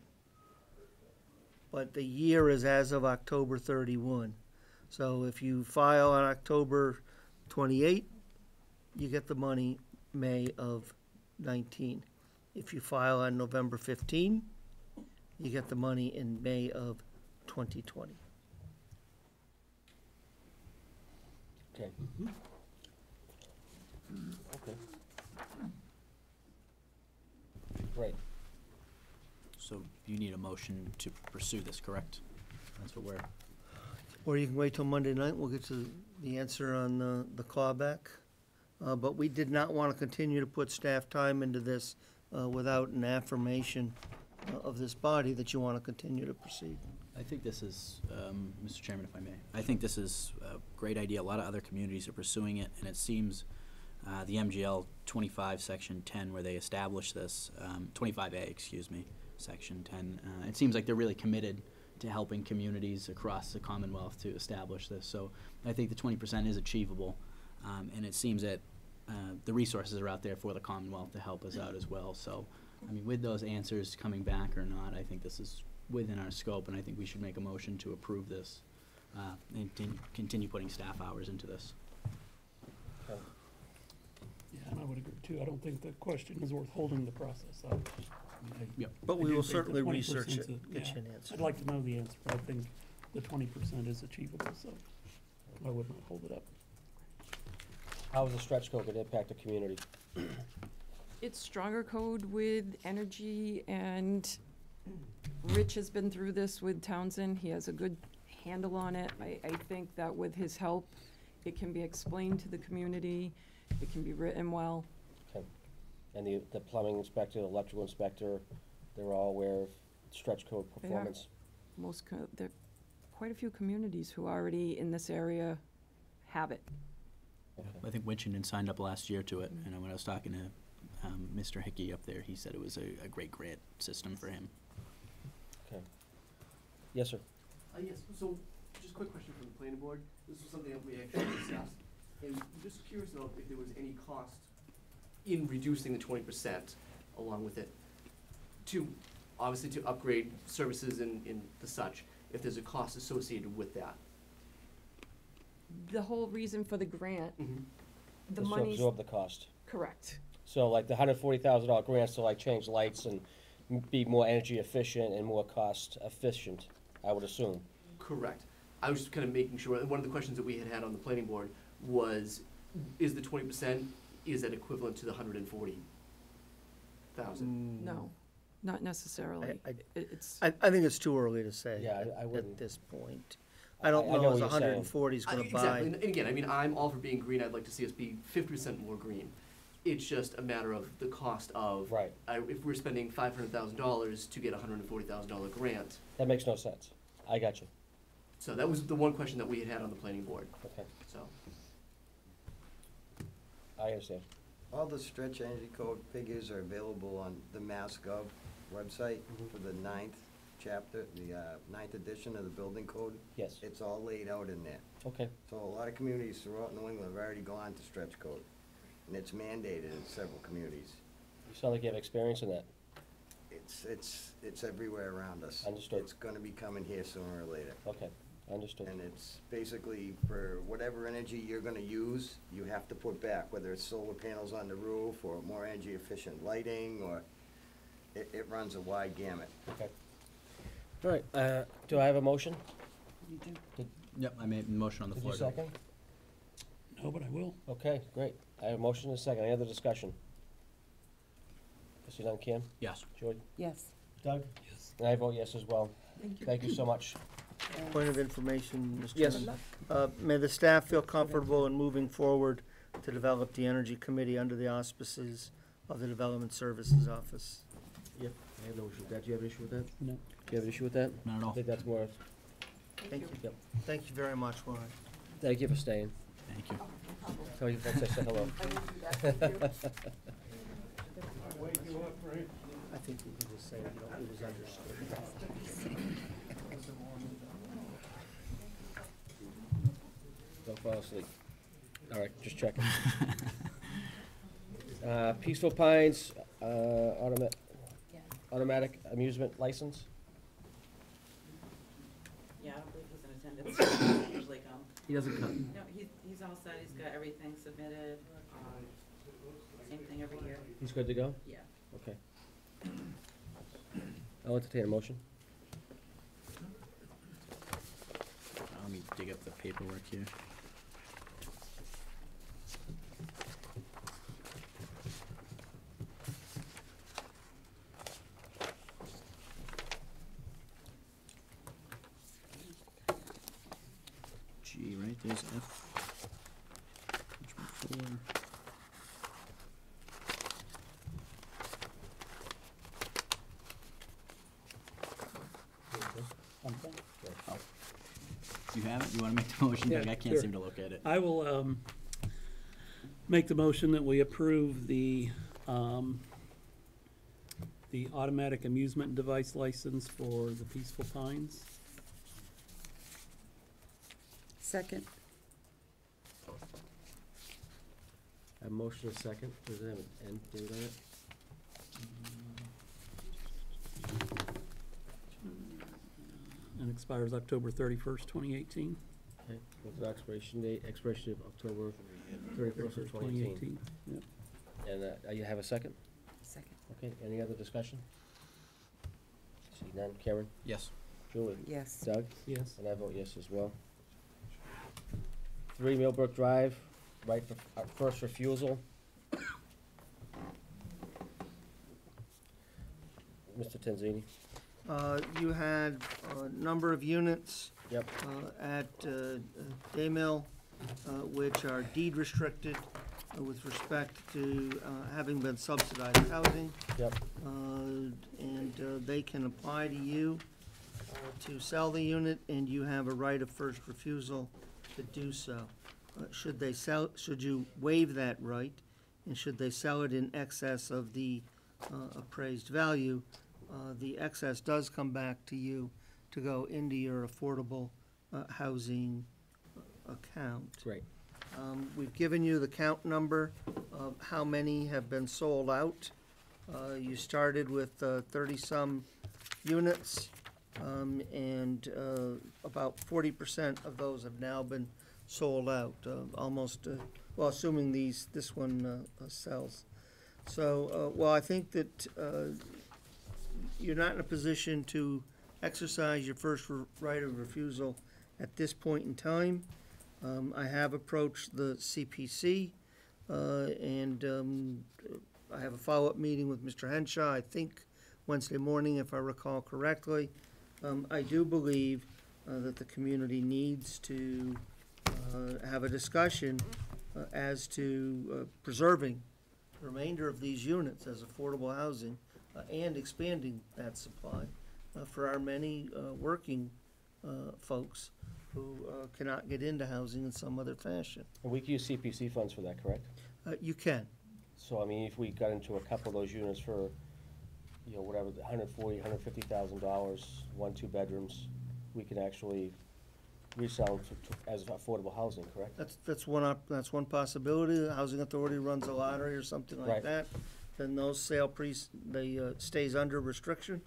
but the year is as of October 31. So if you file on October 28, you get the money May of 19. If you file on November 15, you get the money in May of 2020. Okay. Okay. Great. So you need a motion to pursue this, correct? That's what we're, Or you can wait till Monday night, we'll get to the answer on the clawback. But we did not want to continue to put staff time into this without an affirmation of this body that you want to continue to proceed. I think this is, Mr. Chairman, if I may, I think this is a great idea. A lot of other communities are pursuing it, and it seems the MGL 25, Section 10, where they established this, 25A, excuse me, Section 10, it seems like they're really committed to helping communities across the Commonwealth to establish this. So I think the 20% is achievable, and it seems that the resources are out there for the Commonwealth to help us out as well. So, I mean, with those answers coming back or not, I think this is within our scope, and I think we should make a motion to approve this and continue putting staff hours into this. Yeah, and I would agree too. I don't think the question is worth holding the process up. Yep. But we do will think certainly the 20% research it, is get yeah, you an answer. I'd like to know the answer, but I think the 20% is achievable, so I would not hold it up. How is the stretch code going to impact the community? It's stronger code with energy, and Rich has been through this with Townsend. He has a good handle on it. I think that with his help, it can be explained to the community. It can be written well. Okay. And the plumbing inspector, the electrical inspector, they're all aware of stretch code They are. performance? There are quite a few communities who already in this area have it. I think Winchendon signed up last year to it, and when I was talking to Mr. Hickey up there, he said it was a great grant system for him. Okay. Yes, sir. Yes, so just a quick question from the planning board. This was something that we actually discussed. And I'm just curious to know if there was any cost in reducing the 20% along with it to, obviously to upgrade services and the such, if there's a cost associated with that. The whole reason for the grant, the Is to money's absorb the cost. correct. So like the $140,000 grants to like change lights and be more energy efficient and more cost efficient, I would assume. Correct. I was just kind of making sure, and one of the questions that we had on the planning board was, is the 20%, is that equivalent to the 140,000? No, not necessarily. It's I think it's too early to say. Yeah, I wouldn't. At this point. I don't I know know if what you're saying. 140 is gonna Exactly, buy. and again, I mean, I'm all for being green, I'd like to see us be 50% more green. It's just a matter of the cost of, Right. If we're spending $500,000 to get a $140,000 grant, That makes no sense. I got you. so that was the one question that we had on the planning board, Okay. so. I understand. All the stretch energy code figures are available on the MassGov website for the 9th chapter, the 9th edition of the building code. Yes. It's all laid out in there. Okay. So a lot of communities throughout New England have already gone to stretch code, and it's mandated in several communities. You sound like you have experience in that. It's everywhere around us. Understood. It's gonna be coming here sooner or later. Okay, understood. And it's basically for whatever energy you're gonna use, you have to put back, whether it's solar panels on the roof or more energy efficient lighting, or it runs a wide gamut. Okay. All right, do I have a motion? You do. Yep, I made a motion on the Did floor. you second? No, but I will. Okay, great. I have a motion and a second. Any other discussion? Mr. Duncan? Yes. Joy? Yes. Doug? Yes. And I vote yes as well. Thank you. Thank you so much. Point of information, Mr. Yes. Chairman. May the staff feel comfortable in moving forward to develop the Energy Committee under the auspices of the Development Services Office. Yep, I have no issue with that. Do you have an issue with that? No. Do you have an issue with that? Not at all. I think that's more, Thank you. Yep. Thank you very much, Warren. Thank you for staying. Thank you. Tell you folks I said hello. I think we can just say, it was understood. Don't fall asleep. All right, just checking. Peaceful Pines, automatic amusement license. Yeah, I don't believe he's in attendance. He doesn't usually come. He doesn't come. No, he's all set, he's got everything submitted, same thing every year. He's good to go? Yeah. Okay. I'll entertain a motion. Let me dig up the paperwork here. G, right, there's F. Which one, 4? Oh. You have it? You wanna make the motion, Doug? Yeah, I can't sure. seem to look at it. I will make the motion that we approve the automatic amusement device license for the Peaceful Pines. Second. A motion, a second. Does it have an end date on it? And expires October 31st, 2018. Okay, what's the expiration date? Expiration of October 31st of 2018. Yep. And you have a second? Second. Okay, any other discussion? See none. Karen? Yes. Julie? Yes. Doug? Yes. And I vote yes as well. 3 Millbrook Drive, right for first refusal. Mr. Tanzini? You had a number of units. Yep. At Daymill, which are deed restricted with respect to having been subsidized housing. Yep. And they can apply to you to sell the unit, and you have a right of first refusal to do so. Should you waive that right, and should they sell it in excess of the appraised value, the excess does come back to you to go into your affordable housing account. Great. We've given you the count number of how many have been sold out. You started with 30-some units, and about 40% of those have now been sold out, almost, well, assuming this one sells. So, well, I think that you're not in a position to exercise your first right of refusal at this point in time. I have approached the CPC, and I have a follow-up meeting with Mr. Henshaw, I think Wednesday morning, if I recall correctly. I do believe that the community needs to have a discussion as to preserving the remainder of these units as affordable housing and expanding that supply for our many working folks who cannot get into housing in some other fashion. And we can use CPC funds for that, correct? You can. So, I mean, if we got into a couple of those units for, you know, whatever, $140,000, $150,000, 1-2 bedrooms, we can actually resell them as affordable housing, correct? That's one possibility. The Housing Authority runs a lottery or something like Right. that. Then those stays under restriction.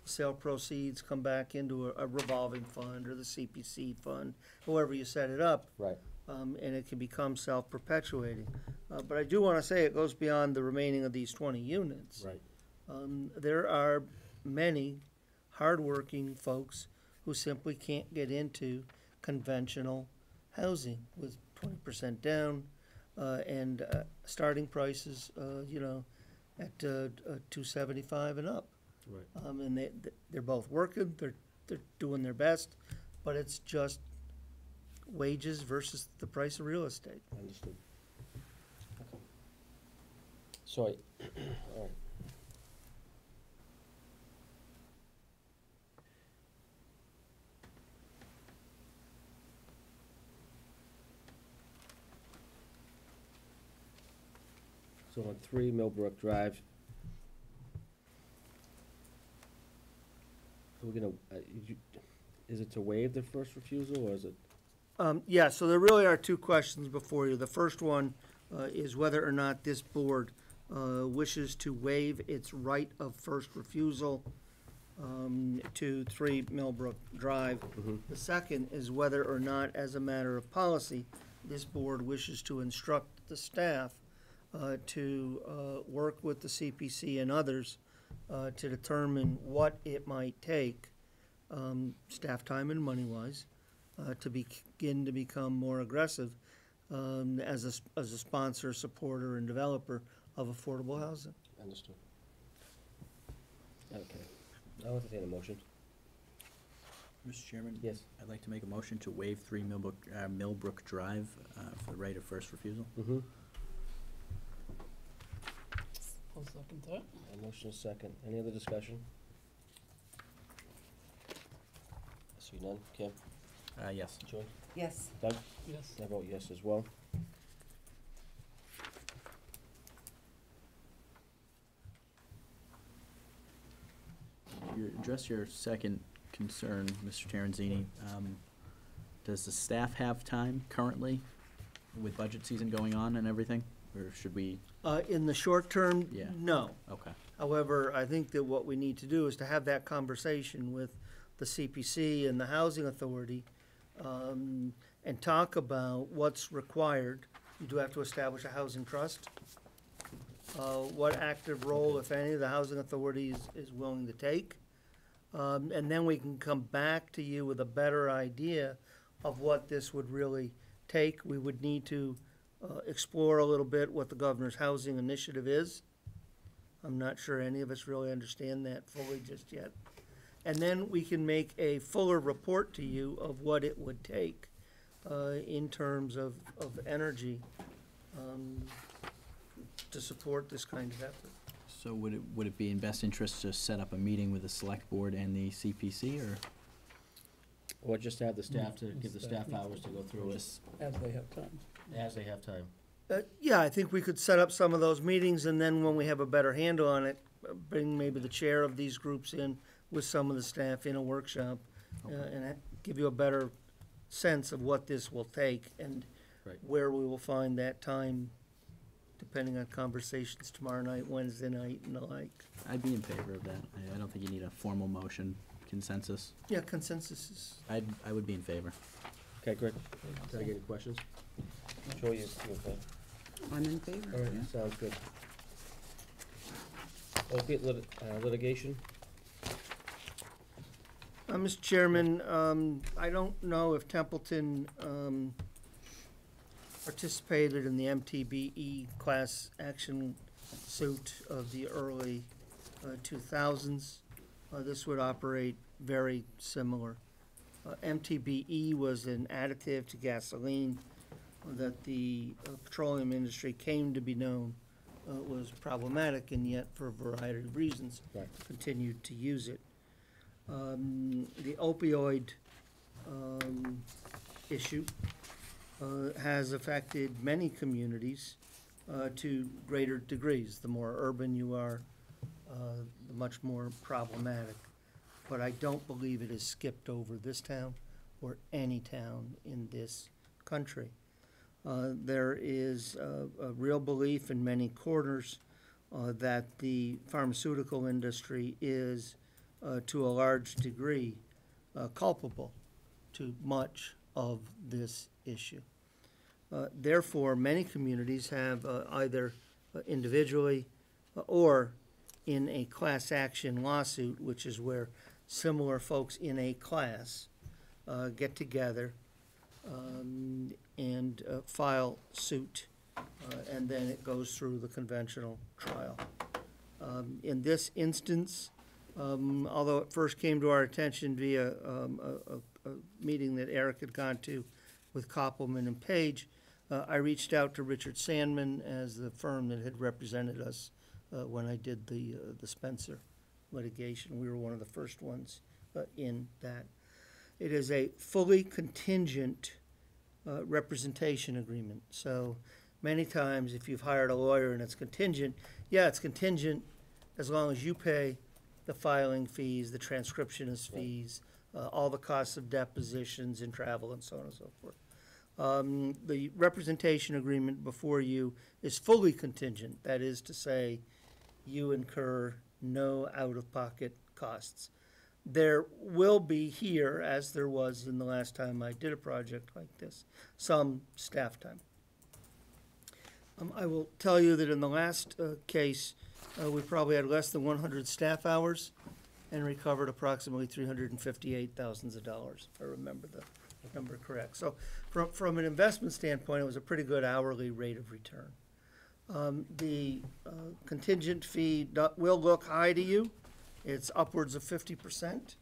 Sale proceeds come back into a revolving fund or the CPC fund, however you set it up. Right. And it can become self-perpetuating. But I do want to say it goes beyond the remaining of these 20 units. Right. There are many hardworking folks who simply can't get into conventional housing with 20% down and starting prices, you know, at $275 and up. Right. And they're both working, they're doing their best, but it's just wages versus the price of real estate. Understood. Okay. So, all right. So on 3 Millbrook Drive. We're gonna, is it to waive the first refusal, or is it? Yeah, so there really are two questions before you. The first one is whether or not this board wishes to waive its right of first refusal to 3 Millbrook Drive. The second is whether or not, as a matter of policy, this board wishes to instruct the staff to work with the CPC and others to determine what it might take, staff time and money-wise, to begin to become more aggressive as a sponsor, supporter, and developer of affordable housing. Understood. Okay. I'll entertain a motion. Mr. Chairman? Yes. I'd like to make a motion to waive 3 Millbrook Drive for the right of first refusal. Mm-hmm. I'll second that. A motion is second. Any other discussion? I see none. Kim? Yes. Joy? Yes. Doug? Yes. I vote yes as well. You address your second concern, Mr. Terenzini. Does the staff have time currently with budget season going on and everything? Or should we? In the short term, Yeah. no. Okay. However, I think that what we need to do is to have that conversation with the CPC and the Housing Authority and talk about what's required. You do have to establish a housing trust. What active role, if any, the Housing Authority is willing to take. And then we can come back to you with a better idea of what this would really take. We would need to explore a little bit what the governor's housing initiative is. I'm not sure any of us really understand that fully just yet. And then we can make a fuller report to you of what it would take in terms of energy to support this kind of effort. So would it be in best interest to set up a meeting with the select board and the CPC, Or just have the staff to give the staff hours to go through it As they have time. as they have time. Yeah, I think we could set up some of those meetings, and then when we have a better handle on it, bring maybe the chair of these groups in with some of the staff in a workshop, and give you a better sense of what this will take and Right. where we will find that time, depending on conversations tomorrow night, Wednesday night, and the like. I'd be in favor of that. I don't think you need a formal motion, consensus. Yeah, consensus is. I would be in favor. Okay, great. Did I get any questions? Joy, you okay? I'm in favor. All right, sounds good. Opiate litigation? Mr. Chairman, I don't know if Templeton participated in the MTBE class action suit of the early 2000s. This would operate very similar. MTBE was an additive to gasoline that the petroleum industry came to be known was problematic, and yet for a variety of reasons continued to use it. The opioid issue has affected many communities to greater degrees. The more urban you are, the much more problematic. But I don't believe it has skipped over this town or any town in this country. There is a real belief in many quarters that the pharmaceutical industry is, to a large degree, culpable to much of this issue. Therefore, many communities have either individually or in a class action lawsuit, which is where similar folks in a class get together and file suit, and then it goes through the conventional trial. In this instance, although it first came to our attention via a meeting that Eric had gone to with Koppelman and Page, I reached out to Richard Sandman as the firm that had represented us when I did the Spencer litigation. We were one of the first ones in that. It is a fully contingent representation agreement. So many times if you've hired a lawyer and it's contingent, yeah, it's contingent as long as you pay the filing fees, the transcriptionist fees, all the costs of depositions and travel and so on and so forth. The representation agreement before you is fully contingent. That is to say, you incur no out-of-pocket costs. There will be here, as there was in the last time I did a project like this, some staff time. I will tell you that in the last case, we probably had less than 100 staff hours and recovered approximately $358,000, if I remember the number correct. So from an investment standpoint, it was a pretty good hourly rate of return. The contingent fee will look high to you. It's upwards of 50%.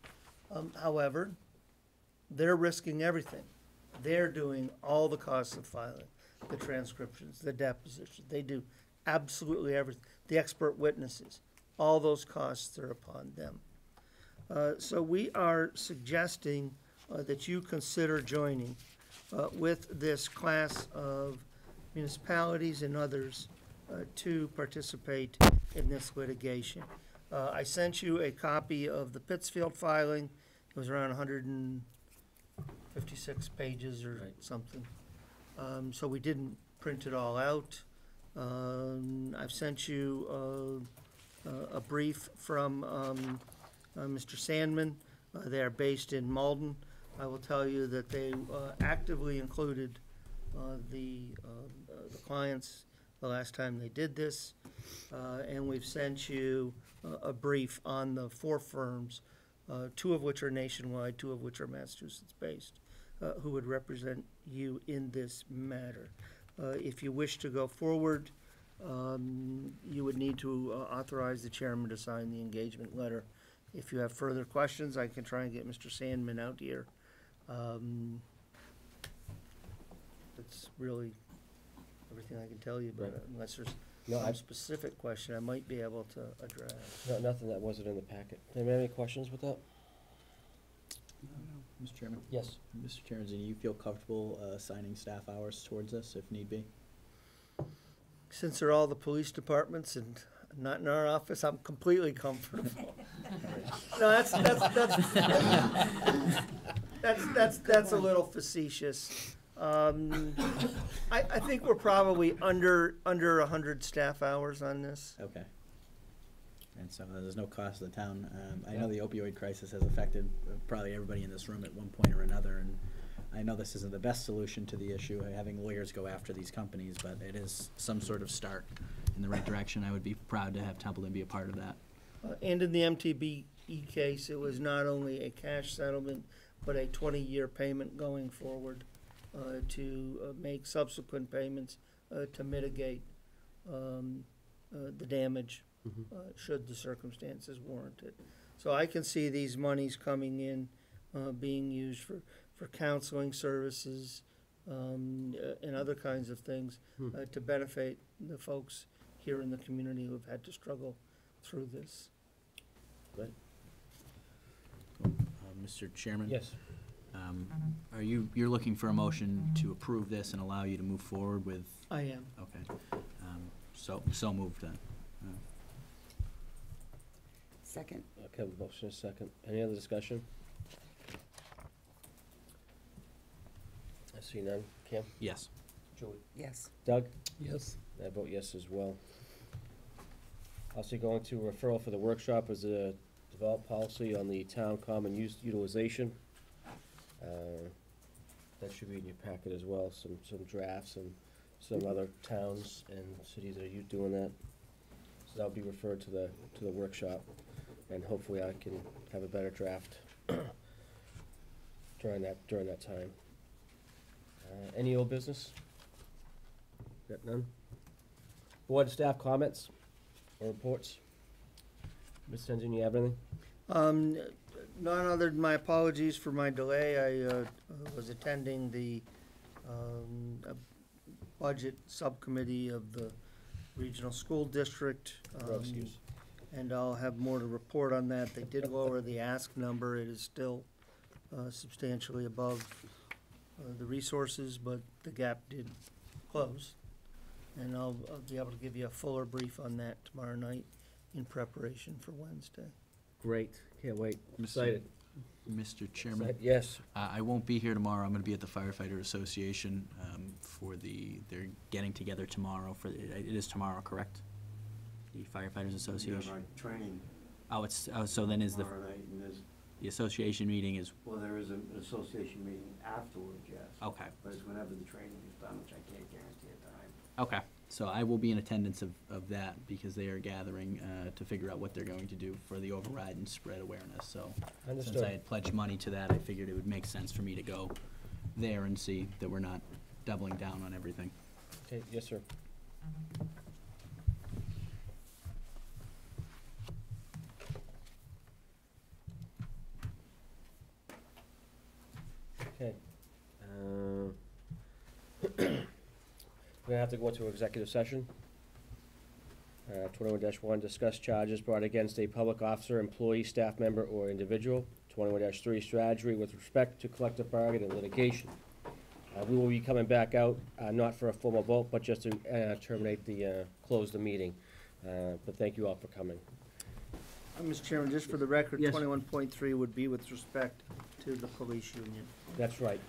However, they're risking everything. They're doing all the costs of filing, the transcriptions, the depositions. They do absolutely everything. The expert witnesses, all those costs are upon them. So we are suggesting that you consider joining with this class of municipalities and others to participate in this litigation. I sent you a copy of the Pittsfield filing. It was around 156 pages or something. So we didn't print it all out. I've sent you a brief from Mr. Sandman. They are based in Malden. I will tell you that they actively included the clients the last time they did this. And we've sent you a brief on the 4 firms, 2 of which are nationwide, 2 of which are Massachusetts-based, who would represent you in this matter. If you wish to go forward, you would need to authorize the chairman to sign the engagement letter. If you have further questions, I can try and get Mr. Sandman out here. That's really everything I can tell you, but unless there's some specific question I might be able to address. No, nothing that wasn't in the packet. Anybody have any questions with that? No. Mr. Chairman? Yes. Mr. Chairman, do you feel comfortable assigning staff hours towards this if need be? Since they're all the police departments and not in our office, I'm completely comfortable. No, that's a little facetious. I think we're probably under 100 staff hours on this. Okay. And so there's no cost to the town. I know the opioid crisis has affected probably everybody in this room at one point or another, and I know this isn't the best solution to the issue, having lawyers go after these companies, but it is some sort of start in the right direction. I would be proud to have Templeton be a part of that. And in the MTBE case, it was not only a cash settlement, but a 20-year payment going forward to make subsequent payments to mitigate the damage should the circumstances warrant it. So I can see these monies coming in, being used for counseling services and other kinds of things to benefit the folks here in the community who have had to struggle through this. Good. Mr. Chairman? Yes. You're looking for a motion to approve this and allow you to move forward with? I am. Okay. So moved then. Second. Okay, motion is second. Any other discussion? I see none. Kim? Yes. Julie? Yes. Doug? Yes. I vote yes as well. Also going to referral for the workshop is a develop policy on the town common use utilization. That should be in your packet as well, some drafts and some other towns and cities that are doing that. So that'll be referred to the workshop, and hopefully I can have a better draft during that time. Any old business? Got none? Board staff comments or reports? Mr. Tenzin, you have anything? None other than my apologies for my delay. I was attending the budget subcommittee of the regional school district. And I'll have more to report on that. They did lower the ask number. It is still substantially above the resources, but the gap did close. And I'll be able to give you a fuller brief on that tomorrow night in preparation for Wednesday. Great, can't wait, excited. Mr. Chairman? Yes. I won't be here tomorrow. I'm gonna be at the Firefighter Association, they're getting together tomorrow it is tomorrow, correct? The Firefighters Association? Training So then is tomorrow night, and there's, the association meeting is, well, there is an association meeting afterwards, yes. okay, But it's whenever the training is done, which I can't guarantee a time. okay. So I will be in attendance of that because they are gathering, to figure out what they're going to do for the override and spread awareness, so. Since Understood. I had pledged money to that, I figured it would make sense for me to go there and see that we're not doubling down on everything. Okay, yes, sir. Okay. We're gonna have to go into executive session. 21-1, discuss charges brought against a public officer, employee, staff member, or individual. 21-3, strategy with respect to collective bargaining and litigation. We will be coming back out, not for a formal vote, but just to terminate close the meeting. But thank you all for coming. Mr. Chairman, just for the record, Yes. 21.3 would be with respect to the police union. That's right.